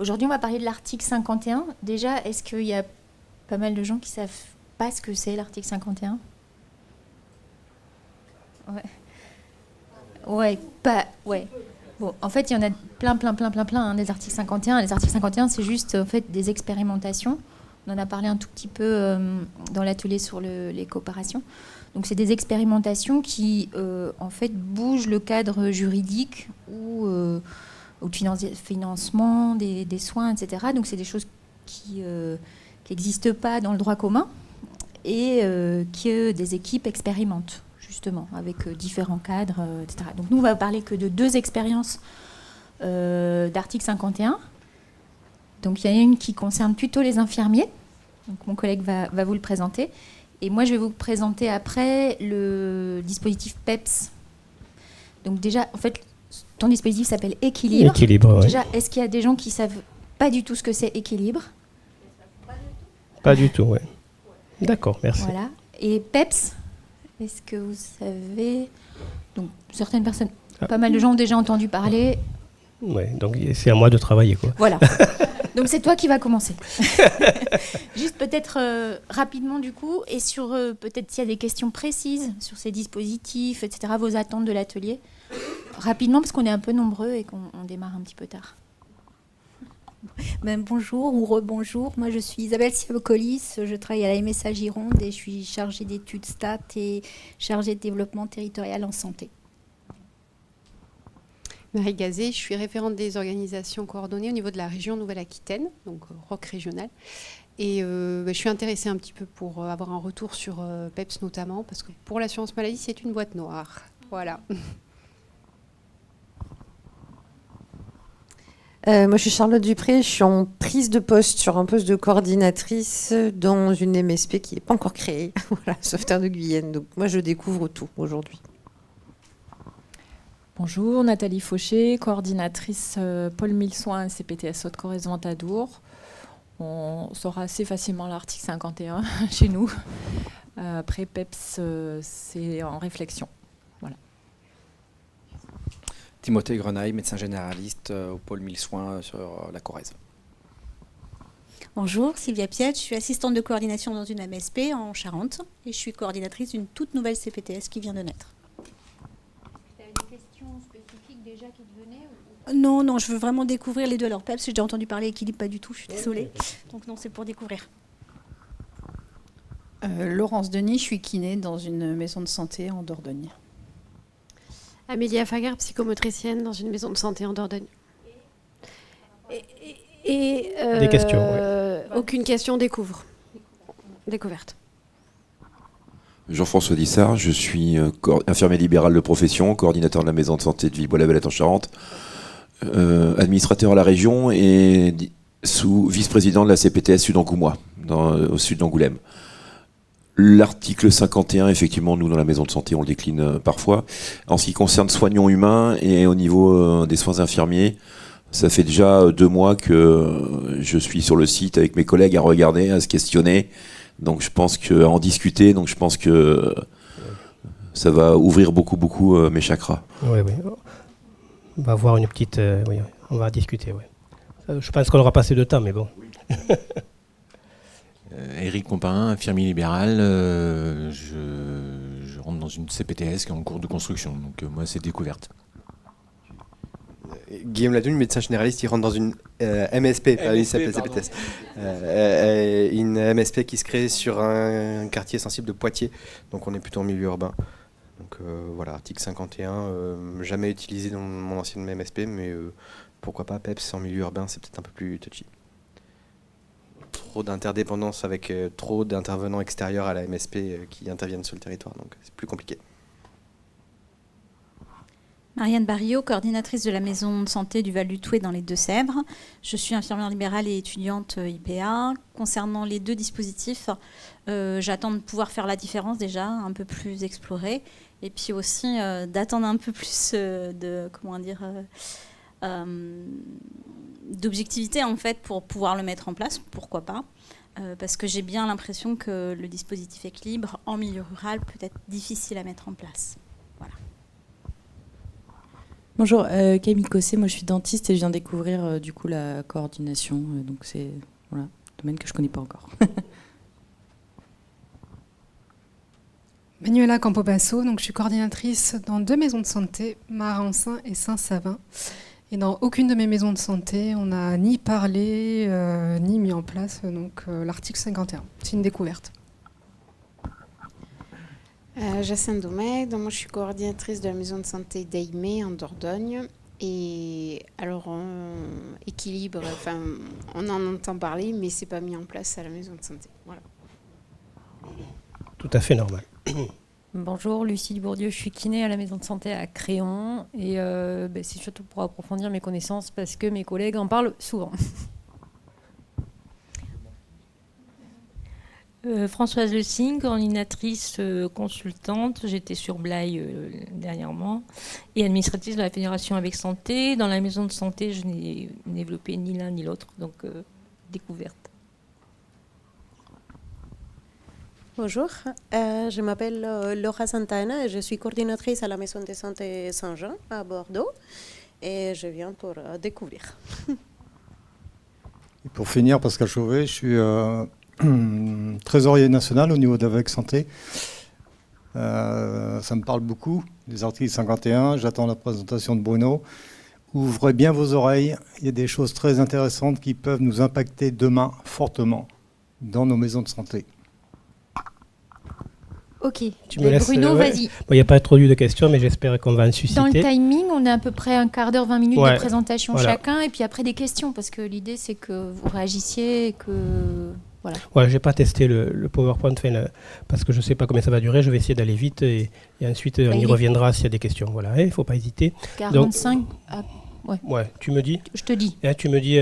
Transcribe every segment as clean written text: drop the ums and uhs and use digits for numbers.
aujourd'hui, on va parler de l'article 51. Déjà, est-ce qu'il y a pas mal de gens qui ne savent pas ce que c'est l'article 51 ? Ouais. Ouais, pas... Ouais. Bon, en fait, il y en a plein, des articles 51. Les articles 51, c'est juste en fait, des expérimentations. On en a parlé un tout petit peu dans l'atelier sur les coopérations. Donc, c'est des expérimentations qui, en fait, bougent le cadre juridique ou de financement des soins, etc. Donc, c'est des choses qui n'existent pas dans le droit commun et que des équipes expérimentent, justement, avec différents cadres, etc. Donc, nous, on va parler que de 2 expériences d'article 51. Donc, il y en a une qui concerne plutôt les infirmiers. Donc, mon collègue va vous le présenter. Et moi, je vais vous présenter après le dispositif PEPS. Donc déjà, en fait, ton dispositif s'appelle Équilibre. Équilibre, déjà, est-ce qu'il y a des gens qui ne savent pas du tout ce que c'est Équilibre ? Pas du tout, oui. D'accord, merci. Voilà. Et PEPS, est-ce que vous savez... Donc, certaines personnes, pas mal de gens ont déjà entendu parler. Oui, donc c'est à moi de travailler, quoi. Voilà. Donc c'est toi qui vas commencer. Juste peut-être rapidement du coup, et sur peut-être s'il y a des questions précises sur ces dispositifs, etc., vos attentes de l'atelier. Rapidement, parce qu'on est un peu nombreux et qu'on démarre un petit peu tard. Bonjour ou rebonjour, moi je suis Isabelle Siabocolis, je travaille à la MSA Gironde et je suis chargée d'études stats et chargée de développement territorial en santé. Marie Gazet, je suis référente des organisations coordonnées au niveau de la région Nouvelle-Aquitaine, donc ROC régional. Et je suis intéressée un petit peu pour avoir un retour sur PEPS notamment, parce que pour l'assurance maladie, c'est une boîte noire. Voilà. Moi, je suis Charlotte Dupré, je suis en prise de poste sur un poste de coordinatrice dans une MSP qui n'est pas encore créée, voilà, Sauveterre de Guyenne. Donc moi, je découvre tout aujourd'hui. Bonjour, Nathalie Fauché, coordinatrice Pôle 1000 soins CPTS Haute-Corrèze-Ventadour. On saura assez facilement l'article 51 chez nous. Après PEPS, c'est en réflexion. Voilà. Timothée Grenaille, médecin généraliste au Pôle 1000 soins sur la Corrèze. Bonjour, Sylvia Piette, je suis assistante de coordination dans une MSP en Charente et je suis coordinatrice d'une toute nouvelle CPTS qui vient de naître. Des questions spécifiques déjà qui te venaient Non, je veux vraiment découvrir les deux. Alors PEPS, j'ai déjà entendu parler, Équilibre pas du tout, je suis désolée. Donc non, c'est pour découvrir. Laurence Denis, je suis kiné dans une maison de santé en Dordogne. Amélia Fagar, psychomotricienne dans une maison de santé en Dordogne. Des questions, ouais. Aucune question, découverte. Jean-François Dissart, je suis infirmier libéral de profession, coordinateur de la maison de santé de Villebois-la-Bellette en Charente, administrateur à la région et vice-président de la CPTS Sud-Angoumois, au sud d'Angoulême. L'article 51, effectivement, nous, dans la maison de santé, on le décline parfois. En ce qui concerne soignants humains et au niveau des soins infirmiers, ça fait déjà 2 mois que je suis sur le site avec mes collègues à regarder, à se questionner. Donc je pense à en discuter, donc je pense que ça va ouvrir beaucoup mes chakras. Oui. On va avoir une petite... oui, on va discuter, oui. Je pense qu'on aura passé de temps, mais bon. Éric Compain, infirmier libéral, je rentre dans une CPTS qui est en cours de construction, donc moi c'est découverte. Guillaume Ladune, médecin généraliste, il rentre dans une MSP, il s'appelle CPTS. Une MSP qui se crée sur un quartier sensible de Poitiers, donc on est plutôt en milieu urbain. Donc voilà, article 51, jamais utilisé dans mon ancienne MSP, mais pourquoi pas PEPS en milieu urbain, c'est peut-être un peu plus touchy. Trop d'interdépendance avec trop d'intervenants extérieurs à la MSP qui interviennent sur le territoire, donc c'est plus compliqué. Marianne Barillot, coordinatrice de la maison de santé du Val-du-Thouet dans les Deux-Sèvres. Je suis infirmière libérale et étudiante IPA. Concernant les 2 dispositifs, j'attends de pouvoir faire la différence déjà, un peu plus explorer, et puis aussi d'attendre un peu plus d'objectivité en fait pour pouvoir le mettre en place, pourquoi pas. Parce que j'ai bien l'impression que le dispositif Équilibre en milieu rural peut être difficile à mettre en place. Voilà. Bonjour, Camille Cossé, moi je suis dentiste et je viens découvrir du coup la coordination, donc c'est un domaine que je ne connais pas encore. Manuela Campobasso, donc je suis coordinatrice dans 2 maisons de santé, Marensin et Saint-Savin. Et dans aucune de mes maisons de santé, on n'a ni parlé ni mis en place l'article 51. C'est une découverte. Jacinthe Domecq, donc moi je suis coordinatrice de la maison de santé d'Aimé en Dordogne. Et alors, équilibre, on en entend parler, mais c'est pas mis en place à la maison de santé. Voilà. Tout à fait normal. Bonjour, Lucie Dubourdieu, je suis kiné à la maison de santé à Créon. Et c'est surtout pour approfondir mes connaissances parce que mes collègues en parlent souvent. Françoise Le Signe, coordinatrice consultante, j'étais sur Blaye dernièrement, et administratrice de la Fédération Avec Santé. Dans la maison de santé, je n'ai développé ni l'un ni l'autre, donc découverte. Bonjour, je m'appelle Laura Santana et je suis coordinatrice à la maison de santé Saint-Jean à Bordeaux et je viens pour découvrir. Et pour finir, Pascal Chauvet, je suis trésorier national au niveau d'Avec Santé. Ça me parle beaucoup, les articles 51, j'attends la présentation de Bruno. Ouvrez bien vos oreilles, il y a des choses très intéressantes qui peuvent nous impacter demain fortement dans nos maisons de santé. Ok, Tu me laisses, Bruno, vas-y. Il n'y a pas trop de questions, mais j'espère qu'on va en susciter. Dans le timing, on a à peu près un quart d'heure, 20 minutes de présentation voilà. chacun, et puis après des questions, parce que l'idée c'est que vous réagissiez et que... Voilà. Ouais, je n'ai pas testé le PowerPoint parce que je ne sais pas combien ça va durer. Je vais essayer d'aller vite et ensuite on y reviendra s'il y a des questions. Voilà, il ne faut pas hésiter. 45 Donc, ouais. Ouais, tu me dis. Je te dis. Tu me dis,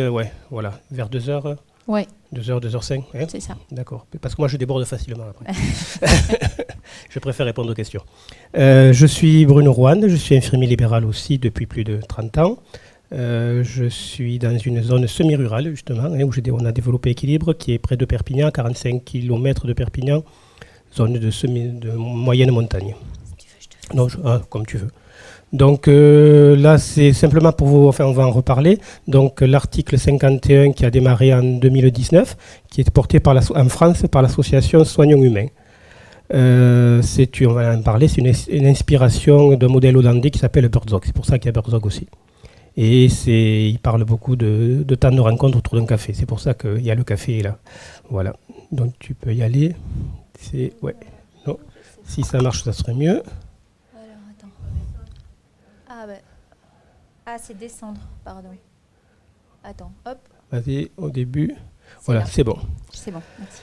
voilà, vers 2h. Ouais. 2h, 2h05. Hein, c'est ça. D'accord. Parce que moi, je déborde facilement après. Je préfère répondre aux questions. Je suis Bruno Rouen, je suis infirmier libéral aussi depuis plus de 30 ans. Je suis dans une zone semi-rurale, justement, où on a développé Équilibre, qui est près de Perpignan, 45 km de Perpignan, zone de moyenne montagne. Si tu veux, je te fais donc, comme tu veux. Donc là, c'est simplement pour vous, on va en reparler. Donc l'article 51 qui a démarré en 2019, qui est porté en France par l'association Soignons Humains. On va en parler, c'est une inspiration d'un modèle hollandais qui s'appelle Buurtzorg. C'est pour ça qu'il y a Buurtzorg aussi. Et il parle beaucoup de temps de rencontre autour d'un café. C'est pour ça qu'il y a le café là. Voilà. Donc tu peux y aller. Ouais. Non. Si ça marche, ça serait mieux. Alors attends. C'est descendre, pardon. Attends, hop. Vas-y, au début. Voilà, c'est bon. C'est bon, merci.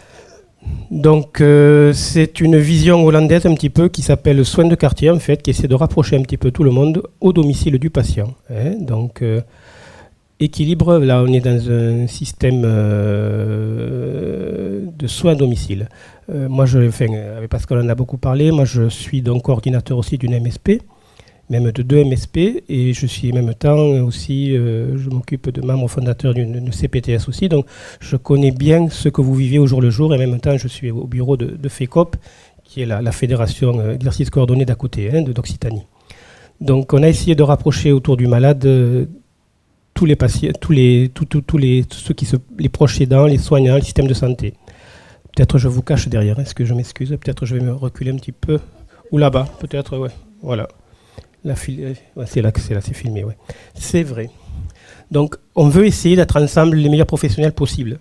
Donc c'est une vision hollandaise un petit peu qui s'appelle soins de quartier en fait, qui essaie de rapprocher un petit peu tout le monde au domicile du patient. Donc Équilibre, là on est dans un système de soins à domicile. Avec Pascal on en a beaucoup parlé, moi je suis donc coordinateur aussi d'une MSP, même de 2 MSP, et je suis en même temps aussi, je m'occupe de membre fondateur d'une CPTS aussi, donc je connais bien ce que vous vivez au jour le jour, et en même temps je suis au bureau de FECOP, qui est la fédération exercice coordonné d'à côté, d'Occitanie. Donc on a essayé de rapprocher autour du malade tous les patients, les proches aidants, les soignants, le système de santé. Peut-être je vous cache derrière, est-ce que je m'excuse, peut-être je vais me reculer un petit peu, ou là-bas, peut-être, ouais, voilà. C'est là, c'est filmé, ouais. C'est vrai. Donc, on veut essayer d'être ensemble les meilleurs professionnels possibles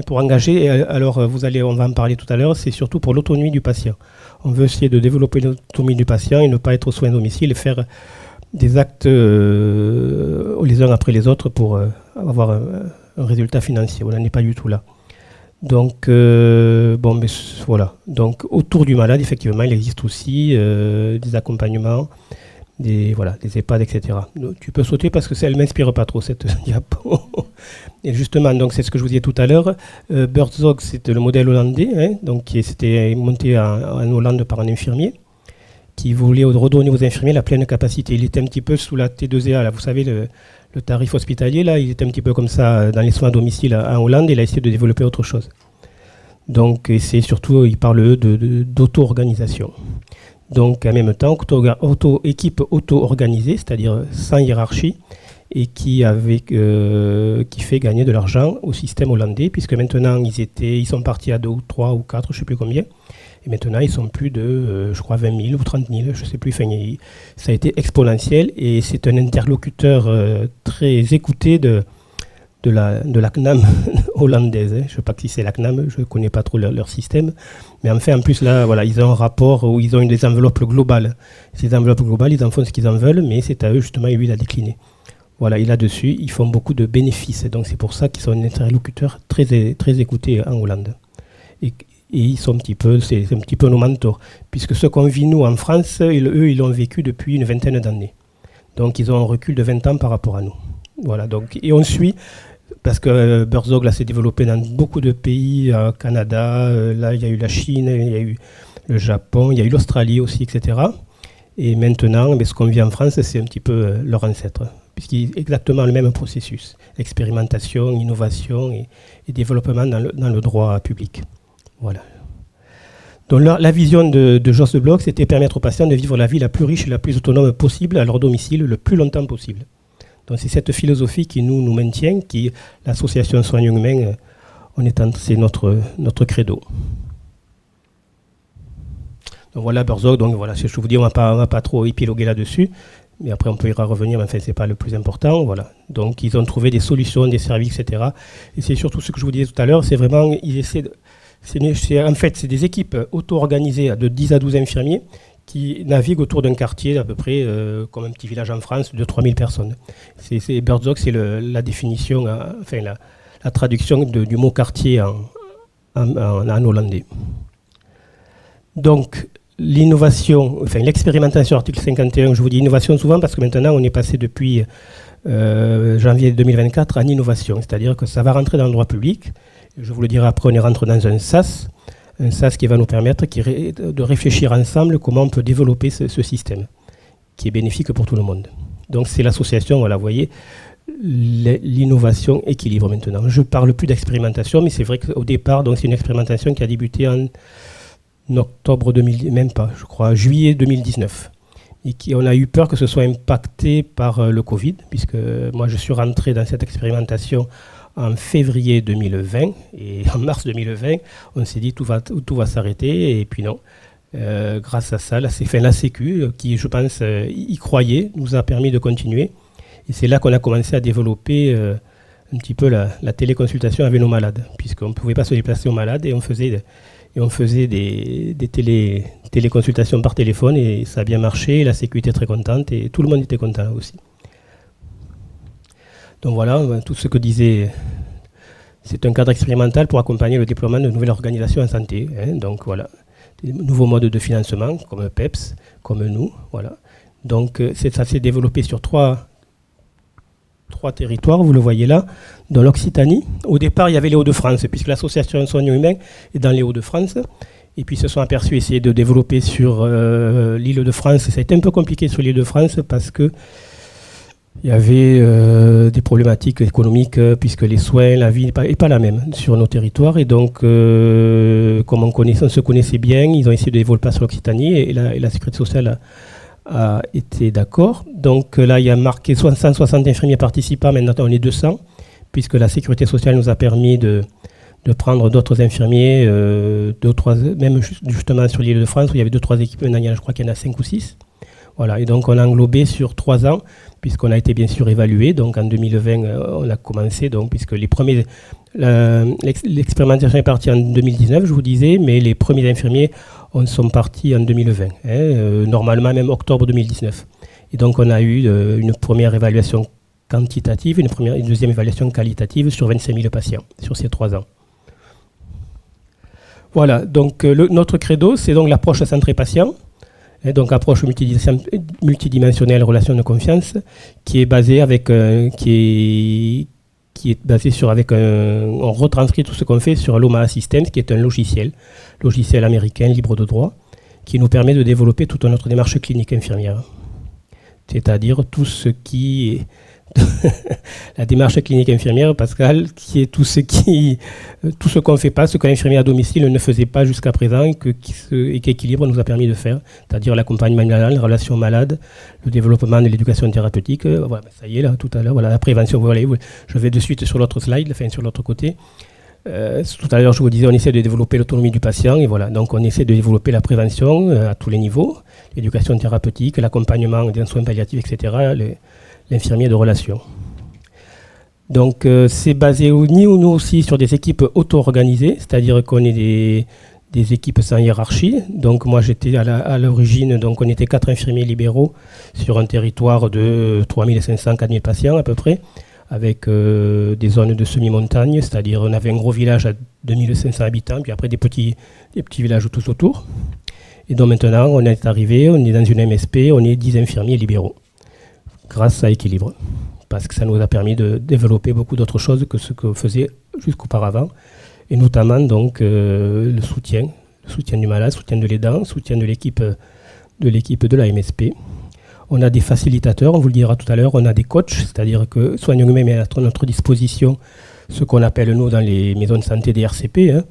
pour engager. Alors, on va en parler tout à l'heure, c'est surtout pour l'autonomie du patient. On veut essayer de développer l'autonomie du patient et ne pas être aux soins à domicile et faire des actes les uns après les autres pour avoir un résultat financier. On n'en est pas du tout là. Donc, voilà. Donc, autour du malade, effectivement, il existe aussi des accompagnements, des EHPAD, etc. Donc, tu peux sauter parce que elle ne m'inspire pas trop, cette diapo. Et justement, donc, c'est ce que je vous disais tout à l'heure. Buurtzorg, c'était le modèle hollandais, c'était monté en Hollande par un infirmier qui voulait redonner aux infirmiers la pleine capacité. Il était un petit peu sous la T2A, là, vous savez, le tarif hospitalier, là, il était un petit peu comme ça dans les soins à domicile en Hollande, et il a essayé de développer autre chose. Donc, c'est surtout, il parle d'auto-organisation. donc en même temps, équipe auto-organisée, c'est-à-dire sans hiérarchie, et qui fait gagner de l'argent au système hollandais, puisque maintenant ils sont partis à 2 ou 3 ou 4, je ne sais plus combien, et maintenant ils sont plus de, je crois, 20 000 ou 30 000, je ne sais plus, ça a été exponentiel, et c'est un interlocuteur très écouté de la CNAM hollandaise. Je ne sais pas si c'est la CNAM, je ne connais pas trop leur système, mais enfin, en plus là, voilà, ils ont un rapport où ils ont des enveloppes globales. Ces enveloppes globales, ils en font ce qu'ils en veulent, mais c'est à eux justement, et lui, il a décliné. Voilà, et là-dessus, ils font beaucoup de bénéfices. Donc c'est pour ça qu'ils sont un interlocuteur très, très écouté en Hollande. Et ils sont c'est un petit peu nos mentors. Puisque ce qu'on vit nous en France, eux, ils l'ont vécu depuis une vingtaine d'années. Donc ils ont un recul de 20 ans par rapport à nous. Voilà, donc, et on suit, parce que Burzog là, s'est développé dans beaucoup de pays, Canada, là il y a eu la Chine, il y a eu le Japon, il y a eu l'Australie aussi, etc. Et maintenant, ce qu'on vit en France, c'est un petit peu leur ancêtre, puisqu'il y a exactement le même processus, expérimentation, innovation et développement dans le droit public. Voilà. Donc la vision de Jos de Blok, c'était permettre aux patients de vivre la vie la plus riche et la plus autonome possible à leur domicile le plus longtemps possible. Donc c'est cette philosophie qui nous maintient, qui l'association Soins Humains, c'est notre credo. Donc voilà Burzog, donc voilà, je vous dis, on ne va pas trop épiloguer là-dessus, mais après on peut y revenir, mais enfin ce n'est pas le plus important. Voilà. Donc ils ont trouvé des solutions, des services, etc. Et c'est surtout ce que je vous disais tout à l'heure, c'est vraiment, ils essaient en fait, c'est des équipes auto-organisées de 10 à 12 infirmiers qui naviguent autour d'un quartier d'à peu près comme un petit village en France de 3000 personnes. Burzog, c'est la définition, enfin la traduction du mot quartier en hollandais. Donc, l'innovation, enfin l'expérimentation article 51, je vous dis innovation souvent parce que maintenant on est passé depuis janvier 2024 en innovation, c'est-à-dire que ça va rentrer dans le droit public. Je vous le dirai après, on rentre dans un SAS qui va nous permettre de réfléchir ensemble comment on peut développer ce système qui est bénéfique pour tout le monde. Donc c'est l'association, voilà, vous voyez, l'innovation équilibre maintenant. Je ne parle plus d'expérimentation, mais c'est vrai qu'au départ, donc c'est une expérimentation qui a débuté en octobre 2000, même pas, je crois, juillet 2019. Et on a eu peur que ce soit impacté par le Covid, puisque moi je suis rentré dans cette expérimentation en février 2020, et en mars 2020, on s'est dit tout va s'arrêter, et puis non. Grâce à ça, la Sécu, qui je pense y croyait, nous a permis de continuer. Et c'est là qu'on a commencé à développer un petit peu la téléconsultation avec nos malades, puisqu'on ne pouvait pas se déplacer aux malades, et on faisait des téléconsultations par téléphone, et ça a bien marché, la Sécu était très contente, et tout le monde était content aussi. Donc voilà, tout ce que disait, c'est un cadre expérimental pour accompagner le déploiement de nouvelles organisations en santé. Donc voilà, des nouveaux modes de financement, comme PEPS, comme nous. Voilà. Donc ça s'est développé sur trois territoires, vous le voyez là, dans l'Occitanie. Au départ, il y avait les Hauts-de-France, puisque l'association Soins Humains est dans les Hauts-de-France. Et puis ils se sont aperçus essayer de développer sur l'Île-de-France. Ça a été un peu compliqué sur l'Île-de-France parce que il y avait des problématiques économiques puisque les soins, la vie n'est pas la même sur nos territoires. Et donc, comme on se connaissait bien, ils ont essayé de développer sur l'Occitanie et la Sécurité sociale a été d'accord. Donc là, il y a marqué 160 infirmiers participants, maintenant on est 200, puisque la Sécurité sociale nous a permis de prendre d'autres infirmiers, même justement sur l'Île-de-France, où il y avait 2-3 équipes, maintenant je crois qu'il y en a 5 ou 6. Voilà, et donc on a englobé sur 3 ans, puisqu'on a été bien sûr évalué. Donc en 2020, on a commencé, puisque l'expérimentation est partie en 2019, je vous disais, mais les premiers infirmiers sont partis en 2020, normalement même octobre 2019. Et donc on a eu une première évaluation quantitative, une deuxième évaluation qualitative sur 25 000 patients sur ces 3 ans. Voilà, donc notre credo, c'est donc l'approche centrée patient. Donc approche multidimensionnelle, relation de confiance, qui est basée on retranscrit tout ce qu'on fait sur l'OMA Systems, qui est un logiciel américain libre de droit, qui nous permet de développer toute notre démarche clinique infirmière. C'est-à-dire tout ce qui est la démarche clinique infirmière, Pascal, qui est tout ce qu'on ne fait pas, ce que l'infirmier à domicile ne faisait pas jusqu'à présent et qu'Équilibre nous a permis de faire, c'est-à-dire l'accompagnement malade, les relations malades, le développement de l'éducation thérapeutique. Voilà, ça y est, là, tout à l'heure, voilà, la prévention. Voilà, je vais de suite sur l'autre slide, enfin, sur l'autre côté. Tout à l'heure, je vous disais, on essaie de développer l'autonomie du patient, et voilà, donc on essaie de développer la prévention à tous les niveaux, l'éducation thérapeutique, l'accompagnement des soins palliatifs, etc., l'infirmier de relation. Donc c'est basé nous aussi sur des équipes auto-organisées, c'est-à-dire qu'on est des équipes sans hiérarchie. Donc moi j'étais à l'origine, donc on était 4 infirmiers libéraux sur un territoire de 3500-4000 patients à peu près, avec des zones de semi-montagne, c'est-à-dire on avait un gros village à 2500 habitants, puis après des petits villages tous autour. Et donc maintenant on est arrivé, on est dans une MSP, on est 10 infirmiers libéraux, grâce à Équilibre, parce que ça nous a permis de développer beaucoup d'autres choses que ce qu'on faisait jusqu'auparavant, et notamment donc le soutien du malade, le soutien de l'aidant, le soutien de l'équipe de la MSP. On a des facilitateurs, on vous le dira tout à l'heure, on a des coachs, c'est-à-dire que Soignons Humains met à notre disposition ce qu'on appelle nous dans les maisons de santé des RCP,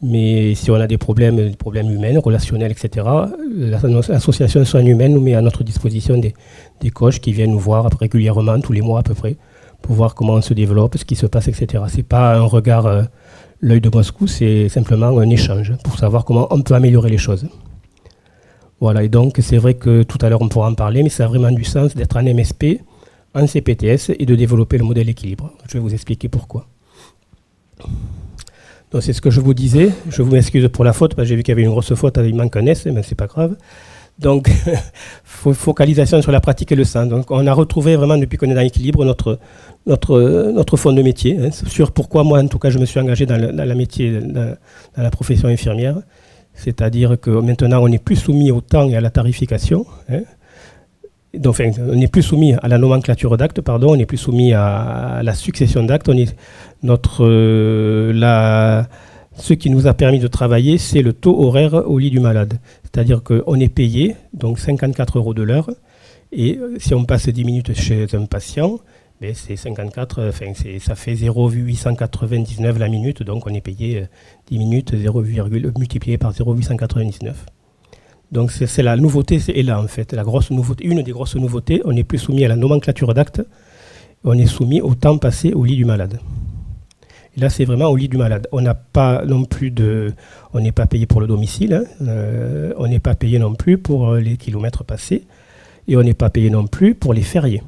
mais si on a des problèmes humains, relationnels, etc., l'association Soignons Humains nous met à notre disposition des coachs qui viennent nous voir régulièrement, tous les mois à peu près, pour voir comment on se développe, ce qui se passe, etc. Ce n'est pas un regard l'œil de Moscou, c'est simplement un échange pour savoir comment on peut améliorer les choses. Voilà, et donc c'est vrai que tout à l'heure on pourra en parler, mais ça a vraiment du sens d'être en MSP, en CPTS et de développer le modèle Équilibre. Je vais vous expliquer pourquoi. Donc c'est ce que je vous disais, je vous m'excuse pour la faute, parce que j'ai vu qu'il y avait une grosse faute, il manque un S, mais c'est pas grave. Donc focalisation sur la pratique et le sens. Donc on a retrouvé vraiment depuis qu'on est dans Équilibre notre fond de métier, sur pourquoi moi en tout cas je me suis engagé dans la profession infirmière. C'est-à-dire que maintenant, on n'est plus soumis au temps et à la tarification. Donc, enfin, on n'est plus soumis à la nomenclature d'actes, pardon, on n'est plus soumis à la succession d'actes. Ce qui nous a permis de travailler, c'est le taux horaire au lit du malade. C'est-à-dire qu'on est payé, donc 54 € de l'heure, et si on passe 10 minutes chez un patient, ben c'est 54, enfin ça fait 0,899 la minute, donc on est payé 10 minutes multiplié par 0,899. Donc c'est la nouveauté, c'est là en fait, la grosse nouveauté, une des grosses nouveautés, on n'est plus soumis à la nomenclature d'actes, on est soumis au temps passé au lit du malade. Et là c'est vraiment au lit du malade. On n'a pas non plus on n'est pas payé pour le domicile, on n'est pas payé non plus pour les kilomètres passés, et on n'est pas payé non plus pour les fériés.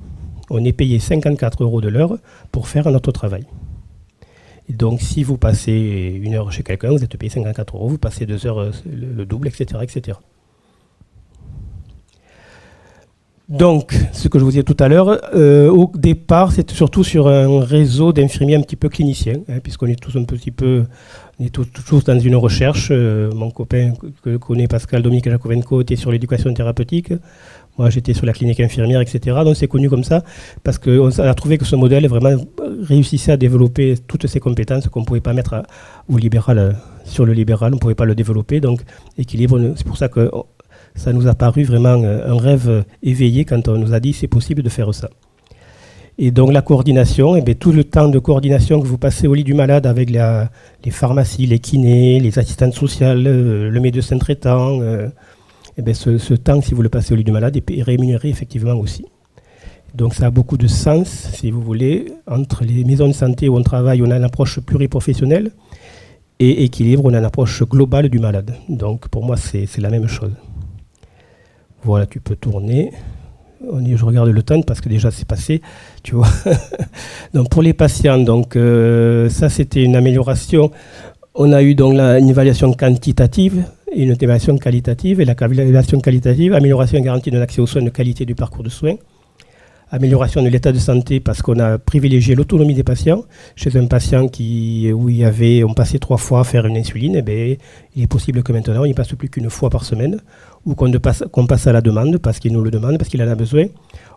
On est payé 54 € de l'heure pour faire notre travail. Et donc, si vous passez 1 heure chez quelqu'un, vous êtes payé 54 €, vous passez 2 heures, le double, etc., etc. Donc, ce que je vous disais tout à l'heure, au départ, c'est surtout sur un réseau d'infirmiers un petit peu cliniciens, puisqu'on est tous tous dans une recherche. Mon copain que connaît, Pascal Dominique Jakovenko, était sur l'éducation thérapeutique. Moi, j'étais sur la clinique infirmière, etc. Donc, c'est connu comme ça, parce qu'on a trouvé que ce modèle vraiment réussissait à développer toutes ces compétences qu'on ne pouvait pas mettre au libéral, sur le libéral, on ne pouvait pas le développer. Donc, Équilibre, c'est pour ça que ça nous a paru vraiment un rêve éveillé quand on nous a dit c'est possible de faire ça. Et donc, la coordination, tout le temps de coordination que vous passez au lit du malade avec les pharmacies, les kinés, les assistantes sociales, le médecin traitant, ce temps, si vous le passez au lit du malade, est rémunéré effectivement aussi. Donc ça a beaucoup de sens, si vous voulez, entre les maisons de santé où on travaille, on a une approche pluriprofessionnelle, et Équilibre, on a une approche globale du malade. Donc pour moi, c'est la même chose. Voilà, tu peux tourner. Je regarde le temps parce que déjà c'est passé, tu vois. Donc pour les patients, donc ça c'était une amélioration. On a eu donc une évaluation quantitative et une évaluation qualitative. Et la évaluation qualitative, amélioration et garantie d'un accès aux soins de qualité du parcours de soins. Amélioration de l'état de santé parce qu'on a privilégié l'autonomie des patients. Chez un patient on passait 3 fois à faire une insuline, il est possible que maintenant, il ne passe plus qu'une fois par semaine, ou qu'on passe à la demande parce qu'il nous le demande, parce qu'il en a besoin.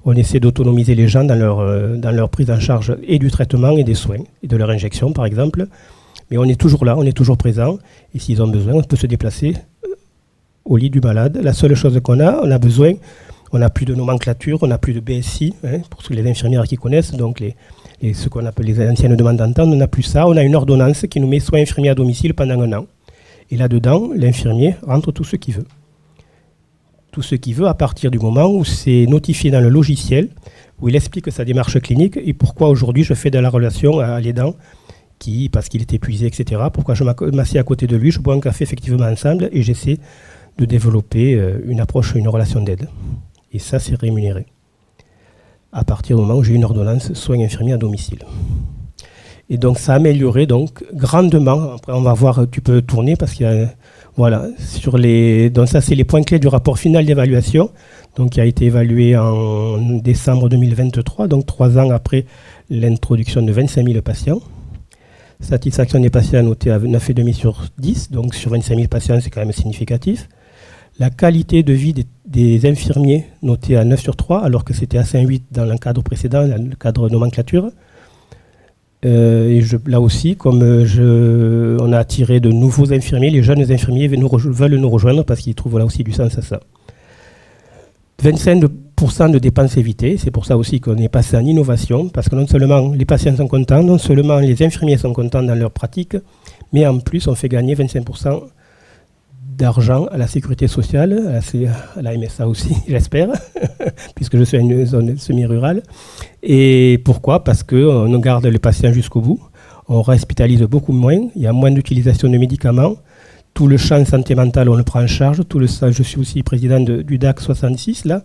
On essaie d'autonomiser les gens dans leur prise en charge et du traitement et des soins, et de leur injection par exemple. Mais on est toujours là, on est toujours présent, et s'ils ont besoin, on peut se déplacer au lit du malade. La seule chose qu'on a, on n'a plus de nomenclature, on n'a plus de BSI, pour les infirmières qui connaissent, donc les ce qu'on appelle les anciennes demandes d'entente, on n'a plus ça. On a une ordonnance qui nous met soins infirmiers à domicile pendant 1 an. Et là-dedans, l'infirmier rentre tout ce qu'il veut. Tout ce qu'il veut à partir du moment où c'est notifié dans le logiciel, où il explique sa démarche clinique et pourquoi aujourd'hui je fais de la relation à l'aidant, parce qu'il est épuisé, etc. Pourquoi je m'assieds à côté de lui, je bois un café effectivement ensemble et j'essaie de développer une approche, une relation d'aide. Et ça, c'est rémunéré. À partir du moment où j'ai une ordonnance soins infirmiers à domicile. Et donc ça a amélioré donc grandement. Après on va voir, tu peux tourner parce qu'il y a voilà donc ça c'est les points clés du rapport final d'évaluation, donc qui a été évalué en décembre 2023, donc 3 ans après l'introduction de 25 000 patients. Satisfaction des patients notée à 9,5 sur 10, donc sur 25 000 patients c'est quand même significatif. La qualité de vie des infirmiers notée à 9 sur 3, alors que c'était à 5,8 dans le cadre précédent, le cadre nomenclature. Et là aussi, comme on a attiré de nouveaux infirmiers, les jeunes infirmiers veulent nous rejoindre parce qu'ils trouvent là aussi du sens à ça. 25% de dépenses évitées, c'est pour ça aussi qu'on est passé en innovation, parce que non seulement les patients sont contents, non seulement les infirmiers sont contents dans leur pratique, mais en plus on fait gagner 25% d'argent à la sécurité sociale, à la MSA aussi, j'espère, puisque je suis à une zone semi-rurale. Et pourquoi ? Parce qu'on garde les patients jusqu'au bout, on réhospitalise beaucoup moins, il y a moins d'utilisation de médicaments, tout le champ santé mentale, on le prend en charge, je suis aussi président du DAC 66, là,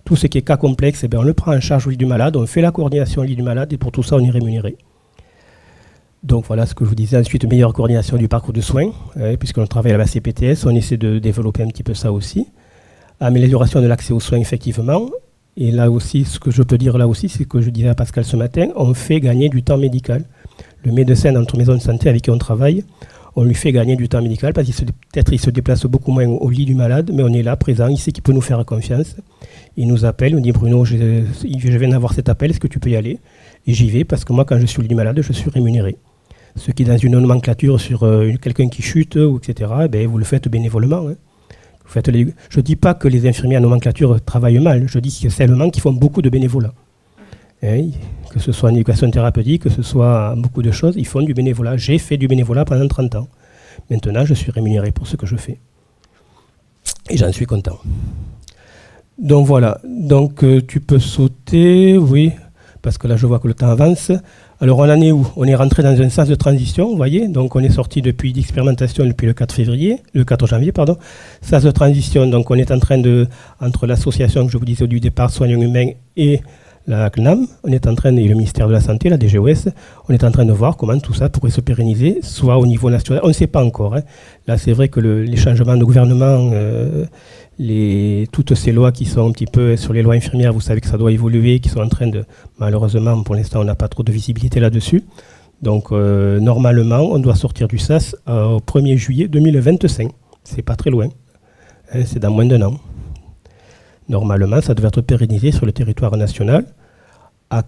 tout ce qui est cas complexe, on le prend en charge au lit du malade, on fait la coordination au lit du malade, et pour tout ça, on est rémunéré. Donc voilà ce que je vous disais. Ensuite, meilleure coordination du parcours de soins, puisqu'on travaille à la CPTS, on essaie de développer un petit peu ça aussi. Amélioration de l'accès aux soins, effectivement. Et là aussi, ce que je peux dire là aussi, c'est ce que je disais à Pascal ce matin, on fait gagner du temps médical. Le médecin dans notre maison de santé avec qui on travaille, on lui fait gagner du temps médical parce qu'il se déplace beaucoup moins au lit du malade, mais on est là, présent, il sait qu'il peut nous faire confiance. Il nous appelle, il nous dit Bruno, je viens d'avoir cet appel, est-ce que tu peux y aller ? Et j'y vais parce que moi, quand je suis au lit du malade, je suis rémunéré. Ce qui est dans une nomenclature sur quelqu'un qui chute, ou etc., vous le faites bénévolement. Hein. Je ne dis pas que les infirmiers en nomenclature travaillent mal, je dis seulement qu'ils font beaucoup de bénévolat. Hein, que ce soit en éducation thérapeutique, que ce soit beaucoup de choses, ils font du bénévolat. J'ai fait du bénévolat pendant 30 ans. Maintenant, je suis rémunéré pour ce que je fais. Et j'en suis content. Donc voilà, donc tu peux sauter, oui, parce que là je vois que le temps avance. Alors on en est où ? On est rentré dans un sens de transition, vous voyez, donc on est sorti depuis l'expérimentation depuis le 4 janvier, sens de transition, donc on est en train entre l'association que je vous disais au départ, Soignons Humains, et la CNAM, on est en train, et le ministère de la Santé, la DGOS, on est en train de voir comment tout ça pourrait se pérenniser, soit au niveau national, on ne sait pas encore. Hein. Là c'est vrai que les changements de gouvernement, toutes ces lois qui sont un petit peu sur les lois infirmières, vous savez que ça doit évoluer, qui sont en train de, malheureusement pour l'instant on n'a pas trop de visibilité là-dessus. Donc normalement on doit sortir du SAS au 1er juillet 2025. C'est pas très loin, hein, c'est dans moins d'1 an. Normalement ça devrait être pérennisé sur le territoire national. À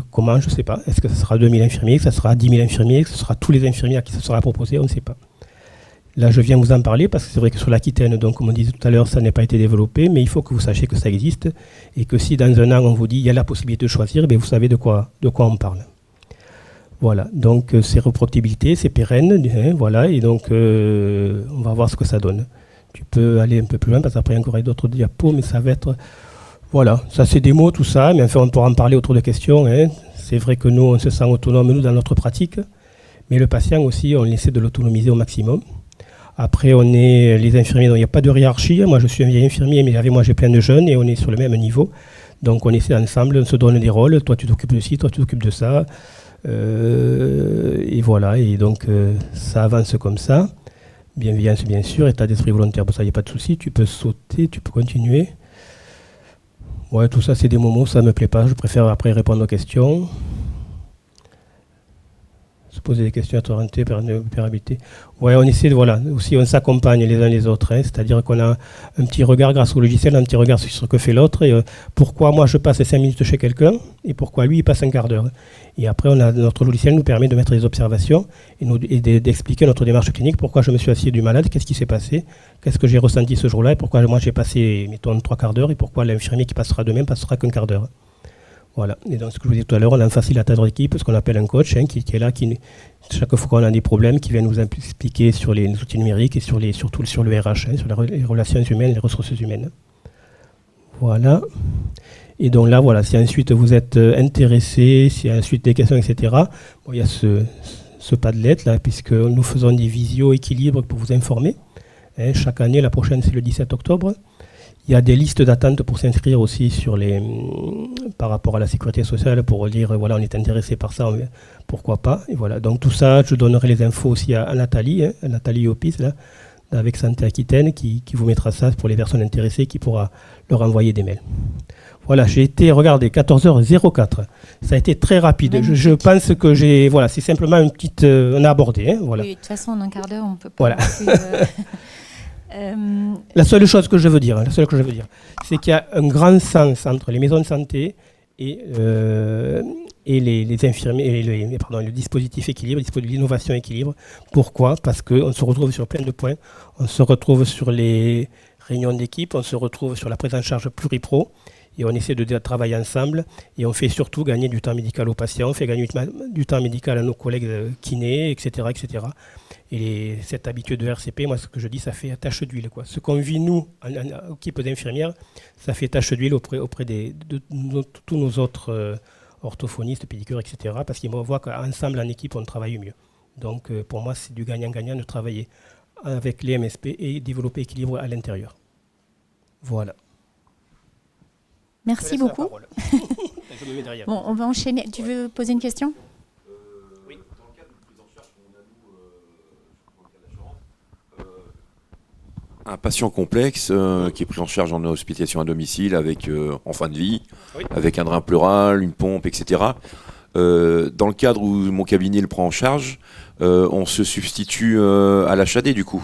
comment, je ne sais pas. Est-ce que ce sera 2000 infirmiers, que ce sera 10 000 infirmiers, que ce sera tous les infirmiers à qui ce sera proposé, on ne sait pas. Là, je viens vous en parler parce que c'est vrai que sur l'Aquitaine, donc comme on disait tout à l'heure, ça n'a pas été développé, mais il faut que vous sachiez que ça existe et que si dans 1 an, on vous dit il y a la possibilité de choisir, vous savez de quoi on parle. Voilà, donc c'est reproductibilité, c'est pérenne, hein, voilà, et donc on va voir ce que ça donne. Tu peux aller un peu plus loin parce qu'après, il y a encore d'autres diapos, mais ça va être... Voilà, ça c'est des mots, tout ça, mais enfin, on pourra en parler autour de questions. Hein. C'est vrai que nous, on se sent autonome, nous, dans notre pratique, mais le patient aussi, on essaie de l'autonomiser au maximum. Après, on est les infirmiers, donc il n'y a pas de hiérarchie. Moi, je suis un vieil infirmier, mais avec moi, j'ai plein de jeunes et on est sur le même niveau. Donc, on essaie ensemble, on se donne des rôles. Toi, tu t'occupes de ci, toi, tu t'occupes de ça. Et voilà, et donc, ça avance comme ça. Bienveillance, bien sûr, état d'esprit volontaire, pour ça, il n'y a pas de souci. Tu peux sauter, tu peux continuer. Ouais, tout ça, c'est des moments, ça ne me plaît pas. Je préfère après répondre aux questions. Se poser des questions, être orienté, pérennité. Ouais, on essaie de, voilà, aussi on s'accompagne les uns les autres, hein, c'est-à-dire qu'on a un petit regard grâce au logiciel, un petit regard sur ce que fait l'autre, et pourquoi moi je passe 5 minutes chez quelqu'un, et pourquoi lui il passe un quart d'heure. Et après, notre logiciel nous permet de mettre des observations et d'expliquer notre démarche clinique, pourquoi je me suis assis du malade, qu'est-ce qui s'est passé, qu'est-ce que j'ai ressenti ce jour-là, et pourquoi moi j'ai passé, mettons, 3 quarts d'heure, et pourquoi l'infirmier qui passera demain passera qu'un quart d'heure. Voilà. Et donc, ce que je vous disais tout à l'heure, on a un facilitateur d'équipe, ce qu'on appelle un coach, qui est là, chaque fois qu'on a des problèmes, qui vient nous expliquer sur les outils numériques et surtout sur le RH, sur les relations humaines, les ressources humaines. Voilà. Et donc là, voilà, si ensuite vous êtes intéressé, s'il y a ensuite des questions, etc., il y a ce Padlet, là, puisque nous faisons des visios équilibres pour vous informer. Chaque année, la prochaine, c'est le 17 octobre. Il y a des listes d'attente pour s'inscrire aussi par rapport à la sécurité sociale, pour dire, voilà, on est intéressé par ça, pourquoi pas. Et voilà. Donc tout ça, je donnerai les infos aussi à Nathalie, Nathalie Opis, là, avec Santé Aquitaine, qui vous mettra ça pour les personnes intéressées, qui pourra leur envoyer des mails. Voilà, j'ai été, regardez, 14h04. Ça a été très rapide. Je pense que voilà, c'est simplement une petite... on a abordé, voilà. Oui, de toute façon, en un quart d'heure, on peut pas... Voilà. La seule chose que je veux dire, c'est qu'il y a un grand sens entre les maisons de santé et les infirmiers, le dispositif équilibre, l'innovation équilibre. Pourquoi ? Parce qu'on se retrouve sur plein de points. On se retrouve sur les réunions d'équipe, on se retrouve sur la prise en charge pluripro, et on essaie de travailler ensemble, et on fait surtout gagner du temps médical aux patients, on fait gagner du temps médical à nos collègues kinés, etc. etc. Et cette habitude de RCP, moi, ce que je dis, ça fait tache d'huile, quoi. Ce qu'on vit, nous, en équipe d'infirmières, ça fait tache d'huile auprès de tous nos autres orthophonistes, pédicures, etc. Parce qu'ils voient qu'ensemble, en équipe, on travaille mieux. Donc, pour moi, c'est du gagnant-gagnant de travailler avec les MSP et développer l'équilibre à l'intérieur. Voilà. Merci beaucoup. Je me mets derrière. Bon, on va enchaîner. Tu veux poser une question ? Oui, dans le cadre de prise en charge qu'on a, nous, dans le cas de la Charente, un patient complexe qui est pris en charge en hospitalisation à domicile en fin de vie, avec un drain pleural, une pompe, etc. Dans le cadre où mon cabinet le prend en charge, on se substitue à l'HAD du coup.